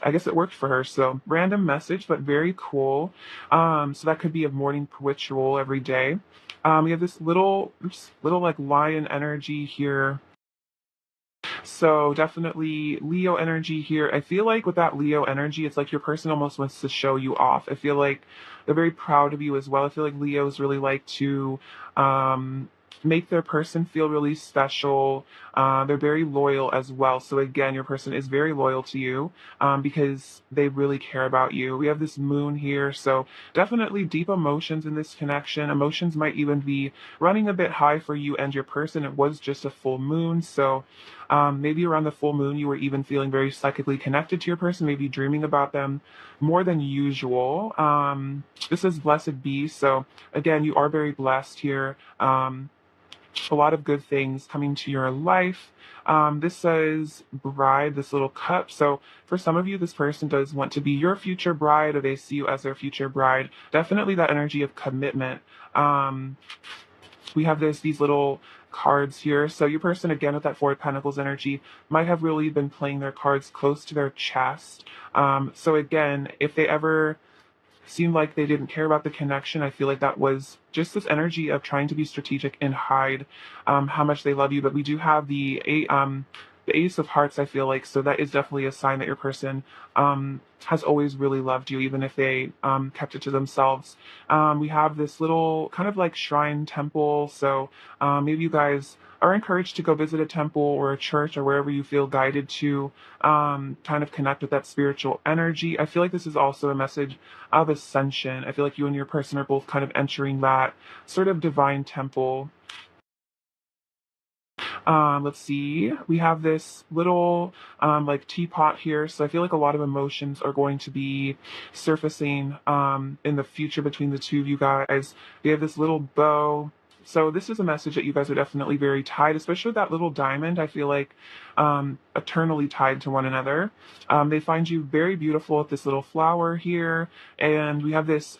S1: I guess it worked for her. So random message, but very cool. So that could be a morning ritual every day. We have this little like lion energy here. So definitely Leo energy here. I feel like with that Leo energy, it's like your person almost wants to show you off. I feel like they're very proud of you as well. I feel like Leos really like to um, make their person feel really special. They're very loyal as well. So again, your person is very loyal to you because they really care about you. We have this moon here. So definitely deep emotions in this connection. Emotions might even be running a bit high for you and your person. It was just a full moon. So maybe around the full moon, you were even feeling very psychically connected to your person, maybe dreaming about them more than usual. This is blessed be. So again, you are very blessed here. A lot of good things coming to your life. This says bride, this little cup. So for some of you, this person does want to be your future bride, or they see you as their future bride. Definitely that energy of commitment. We have these little cards here. So your person, again, with that Four of Pentacles energy, might have really been playing their cards close to their chest. So again, if they ever seemed like they didn't care about the connection, I feel like that was just this energy of trying to be strategic and hide how much they love you. But we do have the Ace of Hearts, I feel like, so that is definitely a sign that your person has always really loved you, even if they kept it to themselves. We have this little kind of like shrine temple, so maybe you guys are encouraged to go visit a temple or a church or wherever you feel guided to kind of connect with that spiritual energy. I feel like this is also a message of ascension. I feel like you and your person are both kind of entering that sort of divine temple. Let's see. We have this little like teapot here, so I feel like a lot of emotions are going to be surfacing in the future between the two of you guys. We have this little bow. So this is a message that you guys are definitely very tied, especially with that little diamond. I feel like eternally tied to one another. They find you very beautiful with this little flower here, and we have this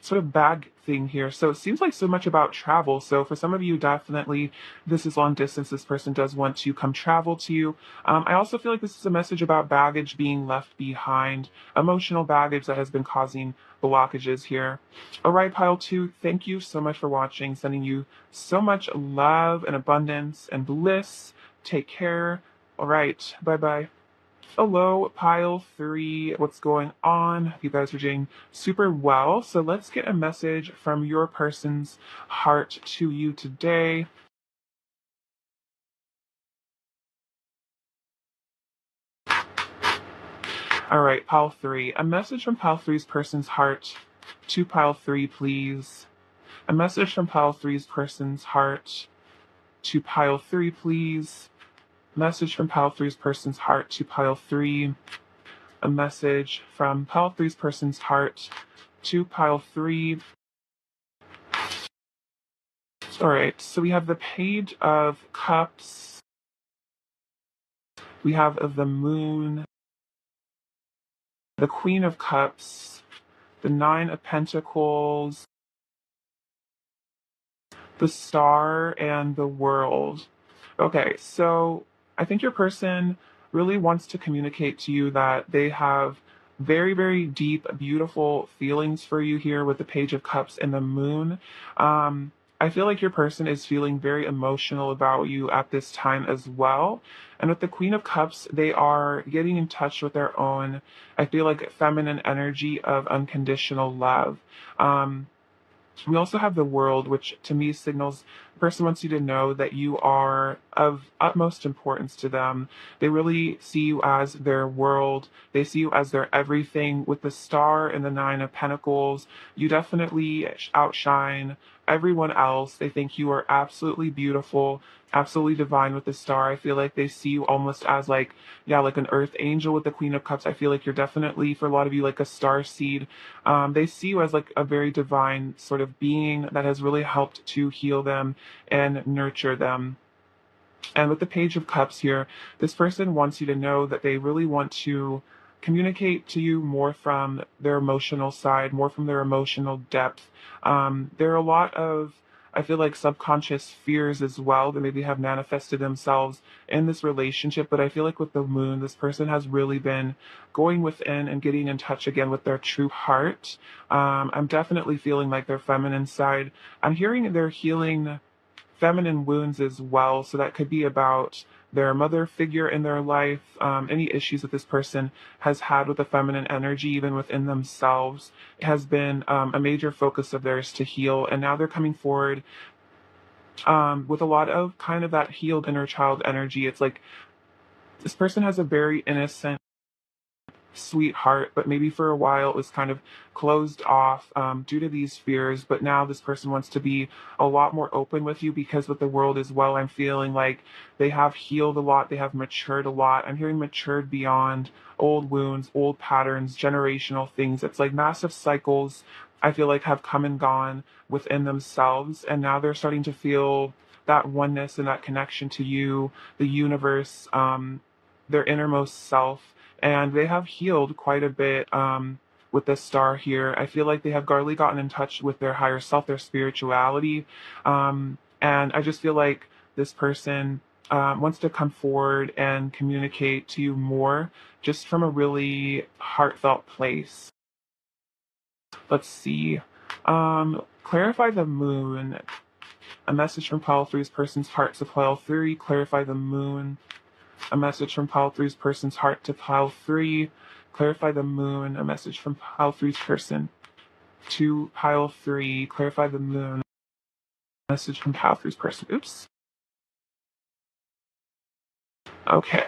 S1: sort of bag thing here. So it seems like so much about travel. So for some of you, definitely this is long distance. This person does want to come travel to you. I also feel like this is a message about baggage being left behind, emotional baggage that has been causing blockages here. All right, pile two, thank you so much for watching. Sending you so much love and abundance and bliss. Take care. All right, bye-bye. Hello, pile three. What's going on? You guys are doing super well. So let's get a message from your person's heart to you today. All right, pile three. A message from pile three's person's heart to pile three, please. A message from pile three's person's heart to pile three, please. Message from pile three's person's heart to pile three. A message from pile three's person's heart to pile three. All right, so we have the Page of Cups. We have the Moon, the Queen of Cups, the Nine of Pentacles, the Star, and the World. Okay, so I think your person really wants to communicate to you that they have very, very deep, beautiful feelings for you here with the Page of Cups and the Moon. I feel like your person is feeling very emotional about you at this time as well. And with the Queen of Cups, they are getting in touch with their own, I feel like, feminine energy of unconditional love. We also have the world, which to me signals the person wants you to know that you are of utmost importance to them. They really see you as their world. They see you as their everything. With the star and the nine of pentacles, you definitely outshine everyone else. They think you are absolutely beautiful, absolutely divine with the star. I feel like they see you almost as like, yeah, like an earth angel with the Queen of Cups. I feel like you're definitely, for a lot of you, like a star seed. They see you as like a very divine sort of being that has really helped to heal them and nurture them. And with the Page of Cups here, this person wants you to know that they really want to communicate to you more from their emotional side, more from their emotional depth. There are a lot of, I feel like, subconscious fears as well that maybe have manifested themselves in this relationship. But I feel like with the moon, this person has really been going within and getting in touch again with their true heart. I'm definitely feeling like their feminine side. I'm hearing they're healing feminine wounds as well. So that could be about their mother figure in their life, any issues that this person has had with the feminine energy, even within themselves, has been a major focus of theirs to heal. And now they're coming forward with a lot of kind of that healed inner child energy. It's like this person has a very innocent, sweetheart, but maybe for a while it was kind of closed off due to these fears. But now this person wants to be a lot more open with you because with the world as well, I'm feeling like they have healed a lot, they have matured a lot. I'm hearing matured beyond old wounds, old patterns, generational things. It's like massive cycles, I feel like, have come and gone within themselves. And now they're starting to feel that oneness and that connection to you, the universe, their innermost self, and they have healed quite a bit with this star here. I feel like they have really gotten in touch with their higher self, their spirituality, and I just feel like this person wants to come forward and communicate to you more, just from a really heartfelt place. Let's see. Clarify the moon. A message from pile three's person's heart to pile three. Clarify the moon. A message from pile three's person's heart to pile three. Clarify the moon. A message from pile three's person to pile three. Clarify the moon. A message from pile three's person. Oops. Okay.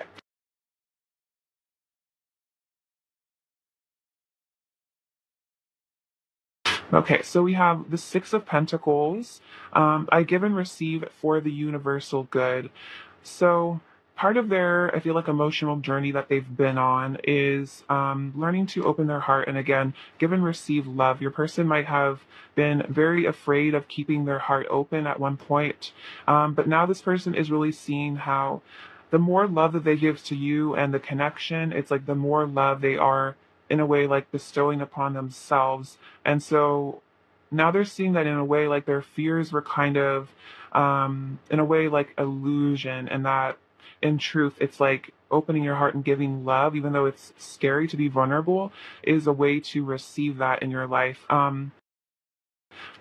S1: Okay, so we have the Six of Pentacles. I give and receive for the universal good. So part of their, I feel like, emotional journey that they've been on is learning to open their heart and again, give and receive love. Your person might have been very afraid of keeping their heart open at one point, but now this person is really seeing how the more love that they give to you and the connection, it's like the more love they are in a way like bestowing upon themselves. And so now they're seeing that in a way like their fears were kind of in a way like illusion, and that in truth it's like opening your heart and giving love, even though it's scary to be vulnerable, is a way to receive that in your life. We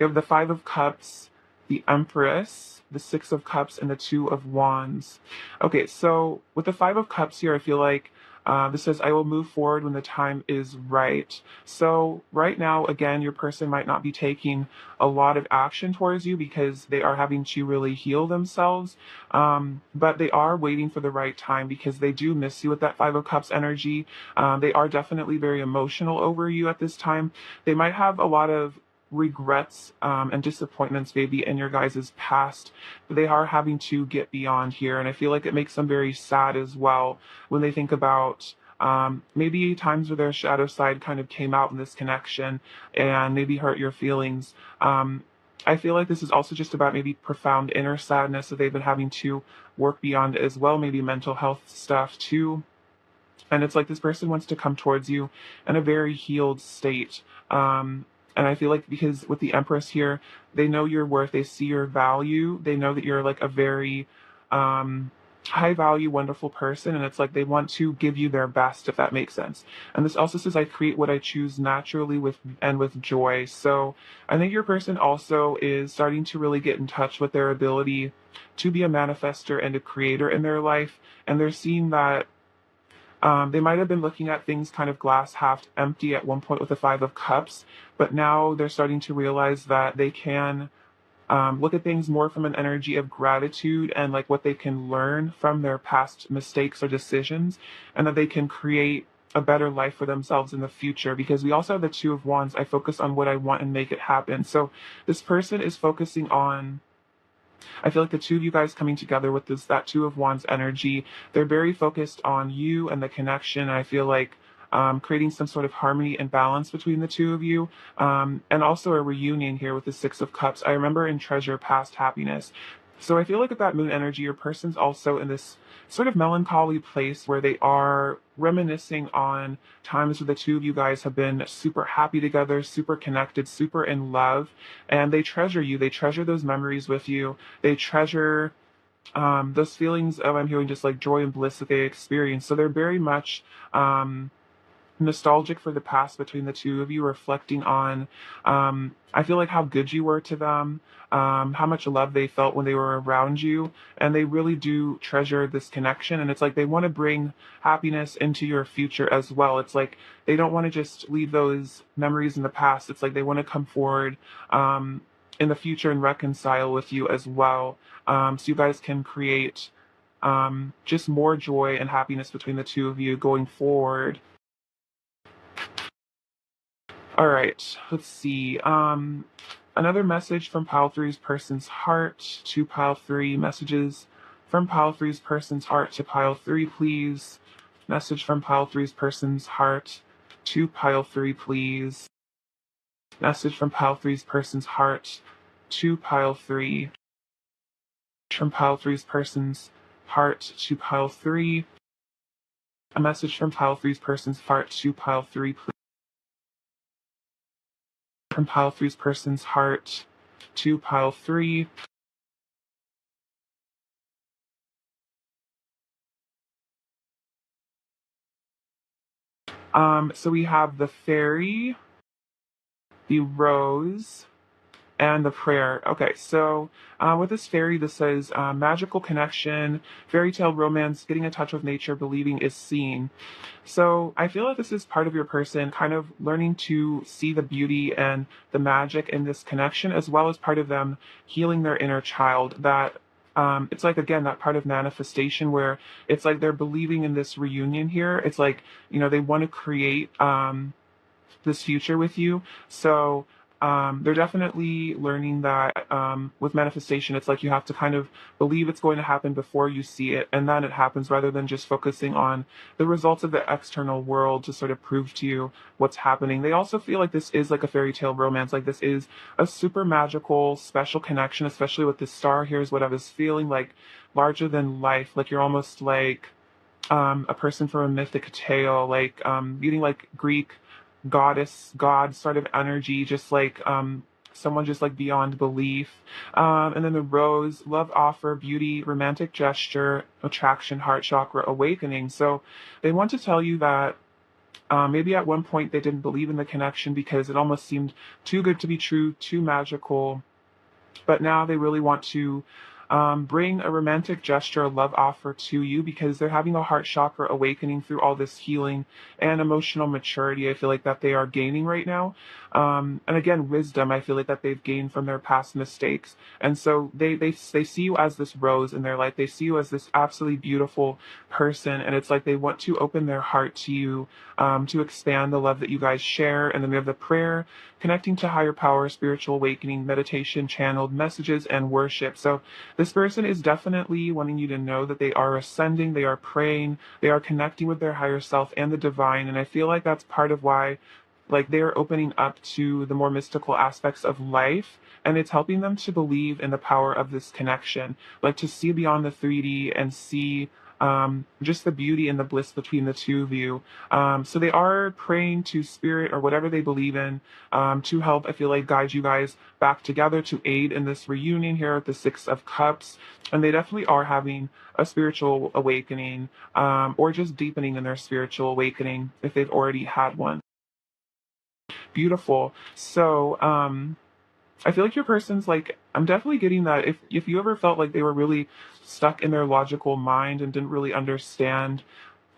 S1: have the Five of Cups, the Empress, the Six of Cups, and the Two of Wands. Okay, so with the Five of Cups here, I feel like this says, I will move forward when the time is right. So right now, again, your person might not be taking a lot of action towards you because they are having to really heal themselves. But they are waiting for the right time because they do miss you with that Five of Cups energy. They are definitely very emotional over you at this time. They might have a lot of regrets and disappointments maybe in your guys' past, but they are having to get beyond here. And I feel like it makes them very sad as well when they think about maybe times where their shadow side kind of came out in this connection and maybe hurt your feelings. I feel like this is also just about maybe profound inner sadness that they've been having to work beyond as well, maybe mental health stuff too. And it's like this person wants to come towards you in a very healed state. And I feel like because with the Empress here, they know your worth, they see your value, they know that you're like a very high value, wonderful person. And it's like they want to give you their best, if that makes sense. And this also says, I create what I choose naturally with joy. So I think your person also is starting to really get in touch with their ability to be a manifester and a creator in their life. And they're seeing that They might have been looking at things kind of glass half empty at one point with the Five of Cups, but now they're starting to realize that they can look at things more from an energy of gratitude and like what they can learn from their past mistakes or decisions, and that they can create a better life for themselves in the future. Because we also have the Two of Wands. I focus on what I want and make it happen. So this person is focusing on, I feel like the two of you guys coming together with that Two of Wands energy, they're very focused on you and the connection. I feel like creating some sort of harmony and balance between the two of you, and also a reunion here with the Six of Cups. I remember in Treasure Past Happiness. So I feel like with that moon energy, your person's also in this sort of melancholy place where they are reminiscing on times where the two of you guys have been super happy together, super connected, super in love, and they treasure you. They treasure those memories with you. They treasure those feelings of, I'm hearing, just like joy and bliss that they experienced. So they're very much nostalgic for the past between the two of you, reflecting on, I feel like, how good you were to them, how much love they felt when they were around you, and they really do treasure this connection. And it's like they want to bring happiness into your future as well. It's like they don't want to just leave those memories in the past. It's like they want to come forward in the future and reconcile with you as well, so you guys can create just more joy and happiness between the two of you going forward. All right, let's see. Another message from Pile Three's person's heart to Pile Three. Messages from Pile Three's person's heart to Pile Three, please. Message from Pile Three's person's heart to Pile Three, please. Message from Pile Three's person's heart to Pile Three. From Pile Three's person's heart to Pile Three. A message from Pile Three's person's heart to Pile Three, please. From Pile Three's person's heart to Pile Three. So we have the fairy, the rose, and the prayer. Okay, so with this fairy, this says magical connection, fairy tale romance, getting in touch with nature, believing is seen. So I feel like this is part of your person kind of learning to see the beauty and the magic in this connection, as well as part of them healing their inner child. That it's like, again, that part of manifestation where it's like they're believing in this reunion here. It's like, they want to create this future with you. So they're definitely learning that with manifestation, it's like you have to kind of believe it's going to happen before you see it, and then it happens, rather than just focusing on the results of the external world to sort of prove to you what's happening. They also feel like this is like a fairy tale romance, like this is a super magical, special connection, especially with this star here is what I was feeling, like larger than life, like you're almost like a person from a mythic tale, like getting like Greek goddess god sort of energy, just like someone just like beyond belief. And then the rose, love offer, beauty, romantic gesture, attraction, heart chakra, awakening. So they want to tell you that maybe at one point they didn't believe in the connection because it almost seemed too good to be true, too magical, but now they really want to bring a romantic gesture, a love offer to you, because they're having a heart chakra awakening through all this healing and emotional maturity. I feel like that they are gaining right now. And again, wisdom, I feel like that they've gained from their past mistakes. And so they see you as this rose in their life. They see you as this absolutely beautiful person. And it's like they want to open their heart to you, to expand the love that you guys share. And then we have the prayer, connecting to higher power, spiritual awakening, meditation, channeled messages, and worship. So this person is definitely wanting you to know that they are ascending, they are praying, they are connecting with their higher self and the divine. And I feel like that's part of why, like, they're opening up to the more mystical aspects of life, and it's helping them to believe in the power of this connection, like to see beyond the 3D and see just the beauty and the bliss between the two of you. So they are praying to spirit or whatever they believe in, to help, I feel like, guide you guys back together, to aid in this reunion here with the Six of Cups. And they definitely are having a spiritual awakening, or just deepening in their spiritual awakening if they've already had one. Beautiful. So, I feel like your person's like, I'm definitely getting that if you ever felt like they were really stuck in their logical mind and didn't really understand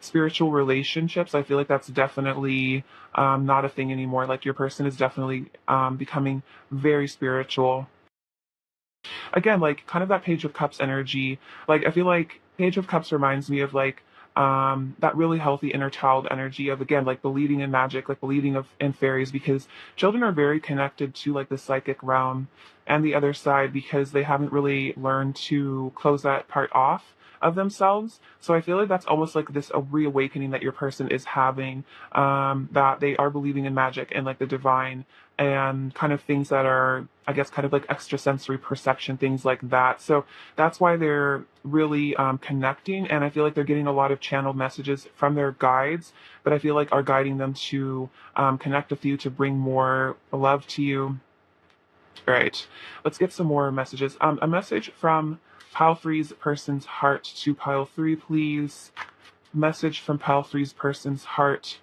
S1: spiritual relationships. I feel like that's definitely not a thing anymore. Like your person is definitely becoming very spiritual. Again, like kind of that Page of Cups energy. Like I feel like Page of Cups reminds me of like that really healthy inner child energy of again like believing in magic, like believing of in fairies, because children are very connected to like the psychic realm and the other side because they haven't really learned to close that part off of themselves. So I feel like that's almost like this a reawakening that your person is having, that they are believing in magic and like the divine and kind of things that are, I guess, kind of like extrasensory perception, things like that. So that's why they're really connecting. And I feel like they're getting a lot of channeled messages from their guides that I feel like are guiding them to connect with you, to bring more love to you. All right, let's get some more messages. A message from Pile Three's person's heart to Pile Three, please. Message from Pile Three's person's heart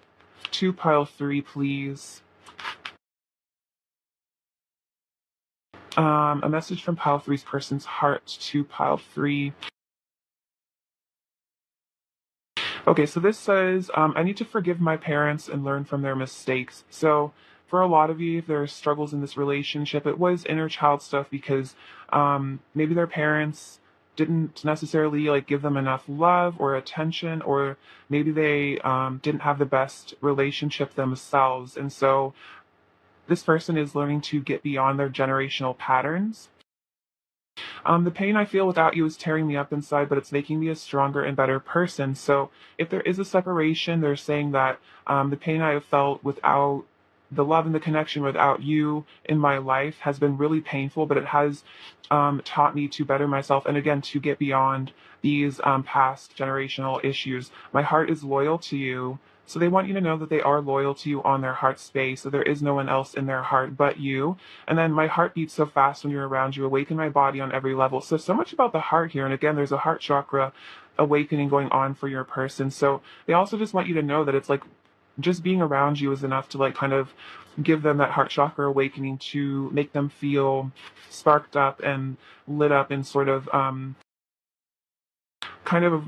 S1: to Pile Three, please. A message from Pile Three's person's heart to Pile Three. Okay, so this says, I need to forgive my parents and learn from their mistakes. So for a lot of you, if there are struggles in this relationship, it was inner child stuff because maybe their parents didn't necessarily like give them enough love or attention, or maybe they didn't have the best relationship themselves. And so this person is learning to get beyond their generational patterns. The pain I feel without you is tearing me up inside, but it's making me a stronger and better person. So if there is a separation, they're saying that the pain I have felt without the love and the connection without you in my life has been really painful, but it has taught me to better myself and again to get beyond these past generational issues. My heart is loyal to you. So they want you to know that they are loyal to you on their heart space. So there is no one else in their heart but you. And then my heart beats so fast when you're around you, awaken my body on every level. So much about the heart here. And again, there's a heart chakra awakening going on for your person. So they also just want you to know that it's like just being around you is enough to like kind of give them that heart chakra awakening, to make them feel sparked up and lit up and sort of kind of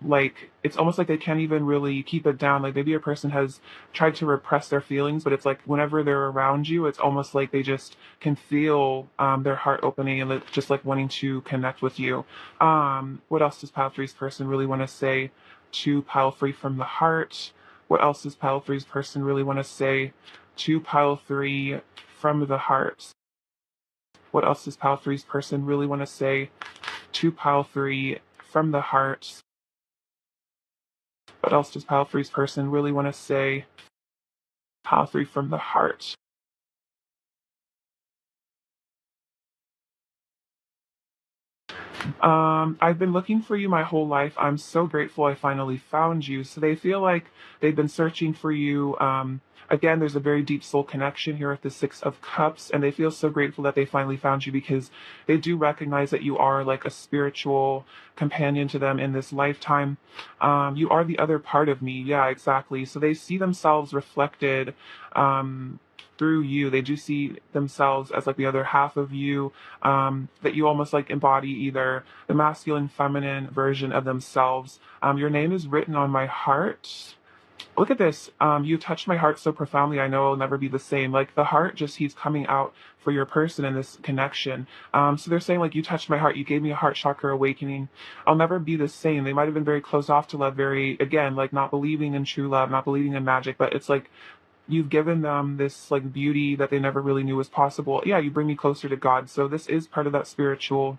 S1: like it's almost like they can't even really keep it down. Like maybe a person has tried to repress their feelings, but it's like whenever they're around you, it's almost like they just can feel their heart opening and just like wanting to connect with you. What else does Pile Three's person really want to say to Pile Three from the heart? What else does Pile Three's person really want to say to Pile Three from the heart? What else does Pile Three's person really want to say to Pile Three from the heart? What else does Pile Three's person really want to say? Pile Three from the heart. I've been looking for you my whole life. I'm so grateful I finally found you. So they feel like they've been searching for you. Again, there's a very deep soul connection here with the Six of Cups, and they feel so grateful that they finally found you because they do recognize that you are like a spiritual companion to them in this lifetime. You are the other part of me. Yeah, exactly. So they see themselves reflected. Through you, they do see themselves as like the other half of you, that you almost like embody either the masculine, feminine version of themselves. Your name is written on my heart. Look at this. You touched my heart so profoundly. I know I'll never be the same. Like the heart just he's coming out for your person in this connection. So they're saying like you touched my heart. You gave me a heart chakra awakening. I'll never be the same. They might have been very closed off to love, very again like not believing in true love, not believing in magic. But it's like you've given them this like beauty that they never really knew was possible. Yeah, you bring me closer to God. So this is part of that spiritual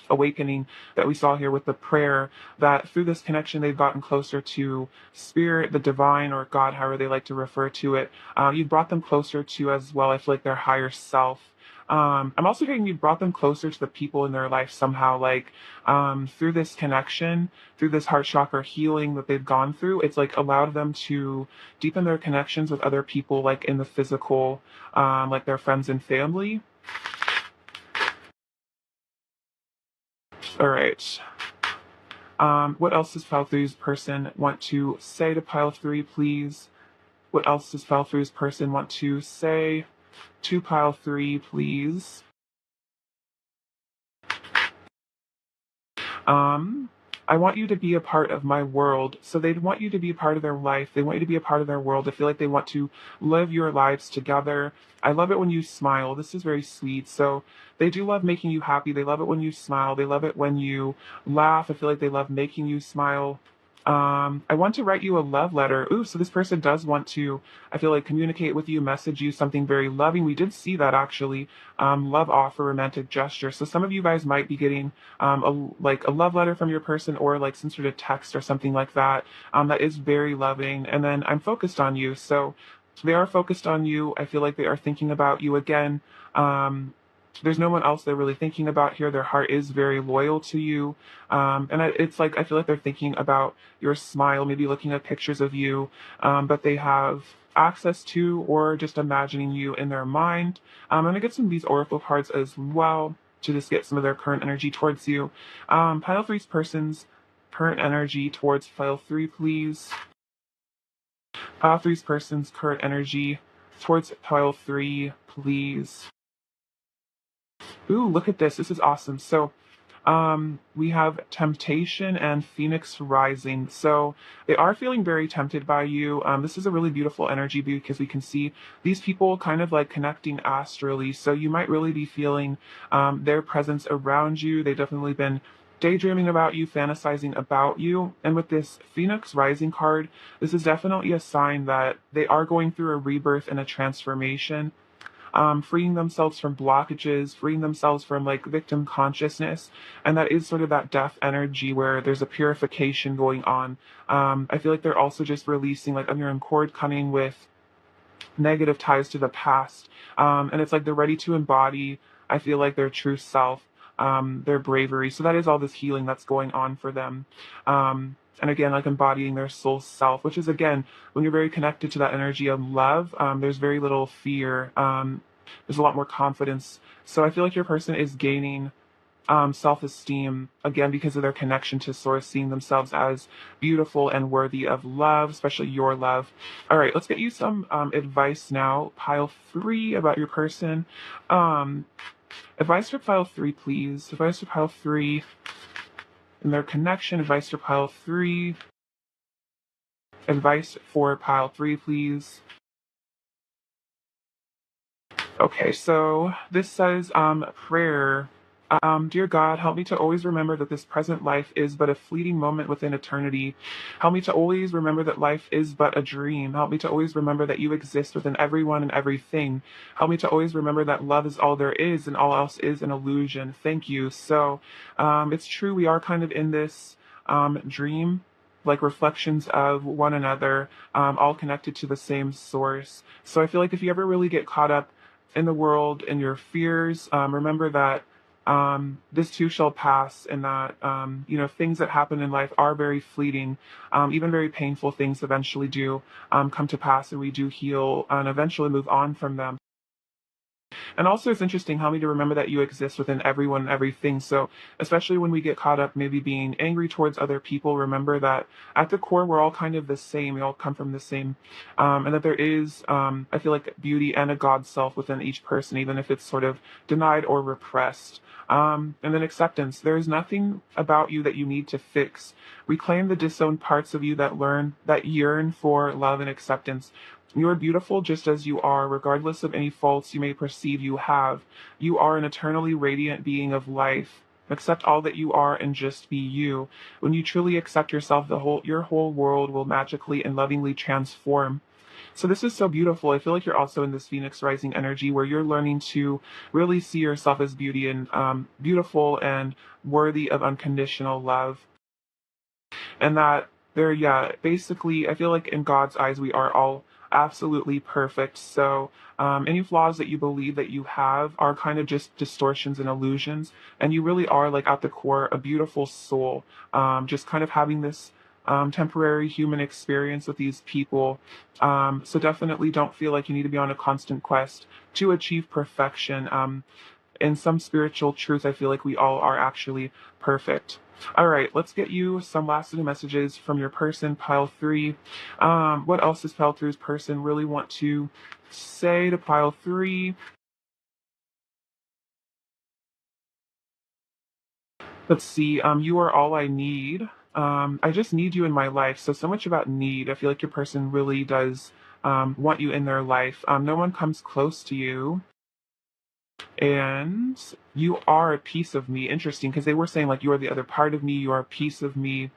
S1: awakening that we saw here with the prayer, that through this connection they've gotten closer to spirit, the divine, or God, however they like to refer to it. You brought them closer to as well, I feel like, their higher self. I'm also getting you brought them closer to the people in their life somehow, like through this connection, through this heart chakra healing that they've gone through. It's like allowed them to deepen their connections with other people, like in the physical, like their friends and family. All right. What else does Pile Three's person want to say to Pile Three, please? What else does Pile Three's person want to say to Pile Three, please? Um, I want you to be a part of my world. So they want you to be a part of their life. They want you to be a part of their world. I feel like they want to live your lives together. I love it when you smile. This is very sweet. So they do love making you happy. They love it when you smile. They love it when you laugh. I feel like they love making you smile. I want to write you a love letter. Ooh, so this person does want to, I feel like, communicate with you, message you something very loving. We did see that actually. Love offer, romantic gesture. So some of you guys might be getting like a love letter from your person, or like some sort of text or something like that. That is very loving. And then I'm focused on you. So they are focused on you. I feel like they are thinking about you again. There's no one else they're really thinking about here. Their heart is very loyal to you. It's like, I feel like they're thinking about your smile, maybe looking at pictures of you, but they have access to or just imagining you in their mind. I'm going to get some of these oracle cards as well to just get some of their current energy towards you. Pile three's person's current energy towards pile three, please. Pile three's person's current energy towards pile three, please. Ooh, look at this. This is awesome. So, we have temptation and Phoenix rising. So they are feeling very tempted by you. This is a really beautiful energy because we can see these people kind of like connecting astrally. So you might really be feeling their presence around you. They've definitely been daydreaming about you, fantasizing about you. And with this Phoenix rising card, this is definitely a sign that they are going through a rebirth and a transformation, freeing themselves from blockages, freeing themselves from like victim consciousness. And that is sort of that death energy where there's a purification going on. I feel like they're also just releasing like unknown cord cutting with negative ties to the past. And it's like they're ready to embody, I feel like, their true self, their bravery. So that is all this healing that's going on for them. And again, like embodying their soul self, which is, again, when you're very connected to that energy of love, there's very little fear. There's a lot more confidence. So I feel like your person is gaining self-esteem, again, because of their connection to source, seeing themselves as beautiful and worthy of love, especially your love. All right, let's get you some advice now. Pile three, about your person. Advice for pile three, please. Advice for pile three and their connection. Advice for pile three. Advice for pile three, please. Okay, so this says prayer. Dear God, help me to always remember that this present life is but a fleeting moment within eternity. Help me to always remember that life is but a dream. Help me to always remember that you exist within everyone and everything. Help me to always remember that love is all there is and all else is an illusion. Thank you. So it's true, we are kind of in this dream, like reflections of one another, all connected to the same source. So I feel like if you ever really get caught up in the world and your fears, remember that this too shall pass, and that things that happen in life are very fleeting. Even very painful things eventually do come to pass, and we do heal and eventually move on from them. And also, it's interesting how me to remember that you exist within everyone and everything. So, especially when we get caught up maybe being angry towards other people, remember that at the core, we're all kind of the same. We all come from the same. And that there is, I feel like, beauty and a God self within each person, even if it's sort of denied or repressed. And then acceptance. There is nothing about you that you need to fix. Reclaim the disowned parts of you that yearn for love and acceptance. You are beautiful just as you are, regardless of any faults you may perceive you have. You are an eternally radiant being of life. Accept all that you are and just be you. When you truly accept yourself, your whole world will magically and lovingly transform. So this is so beautiful. I feel like you're also in this Phoenix rising energy where you're learning to really see yourself as beauty and beautiful and worthy of unconditional love. And that yeah, basically, I feel like in God's eyes, we are all absolutely perfect. So any flaws that you believe that you have are kind of just distortions and illusions. And you really are, like, at the core, a beautiful soul, just kind of having this temporary human experience with these people. So definitely don't feel like you need to be on a constant quest to achieve perfection. In some spiritual truth, I feel like we all are actually perfect. All right, let's get you some last little messages from your person, pile three. What else does pile three's person really want to say to pile three? Let's see. You are all I need. I just need you in my life. So much about need. I feel like your person really does want you in their life. No one comes close to you, and you are a piece of me. Interesting, because they were saying like you are the other part of me, you are a piece of me.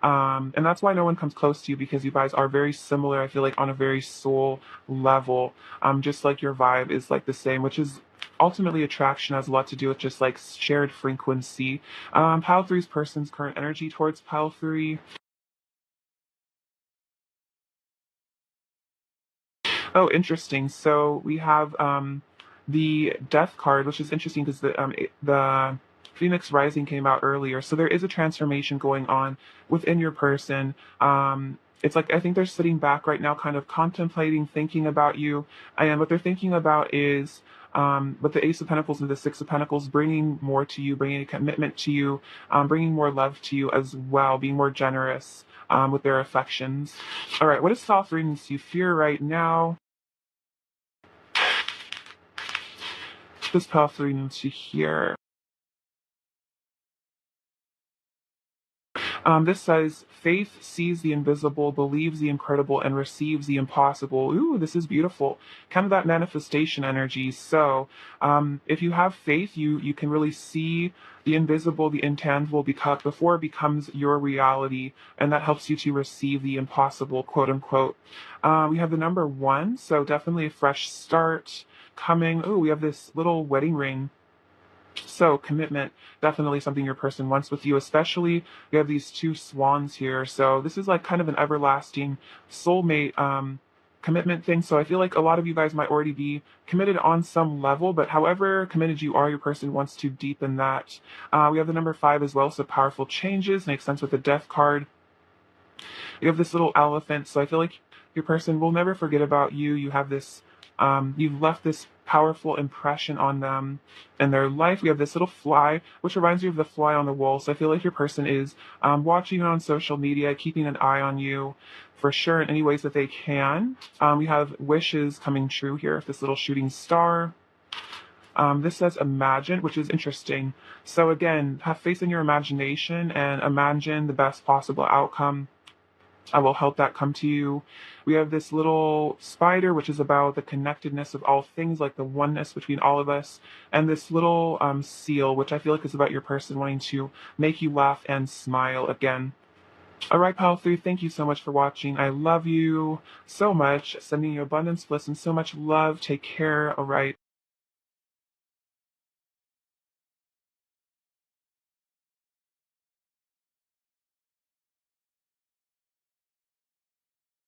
S1: And that's why no one comes close to you, because you guys are very similar. I feel like on a very soul level, just like your vibe is like the same, which is ultimately attraction has a lot to do with just like shared frequency. Pile three's person's current energy towards pile three. Oh, interesting. So we have the Death card, which is interesting because the Phoenix Rising came out earlier. So there is a transformation going on within your person. It's like I think they're sitting back right now, kind of contemplating, thinking about you, and what they're thinking about is. With the Ace of Pentacles and the Six of Pentacles, bringing more to you, bringing a commitment to you, bringing more love to you as well, being more generous with their affections. All right, what is soft readings you fear right now? This path leading to here. This says, faith sees the invisible, believes the incredible, and receives the impossible. Ooh, this is beautiful. Kind of that manifestation energy. So, if you have faith, you can really see the invisible, the intangible, before it becomes your reality, and that helps you to receive the impossible, quote unquote. We have the number 1, so definitely a fresh start coming. Ooh, we have this little wedding ring. So commitment, definitely something your person wants with you, especially you have these 2 swans here. So this is like kind of an everlasting soulmate commitment thing. So I feel like a lot of you guys might already be committed on some level, but however committed you are, your person wants to deepen that. We have the number 5 as well. So powerful changes makes sense with the Death card. You have this little elephant, so I feel like your person will never forget about you. You have this, you've left this powerful impression on them and their life. We have this little fly, which reminds me of the fly on the wall. So I feel like your person is watching you on social media, keeping an eye on you for sure in any ways that they can. We have wishes coming true here. This little shooting star. This says imagine, which is interesting. So again, have faith in your imagination and imagine the best possible outcome. I will help that come to you. We have this little spider, which is about the connectedness of all things, like the oneness between all of us, and this little seal, which I feel like is about your person wanting to make you laugh and smile again. All right, Pile 3, thank you so much for watching. I love you so much. Sending you abundance, bliss, and so much love. Take care. All right.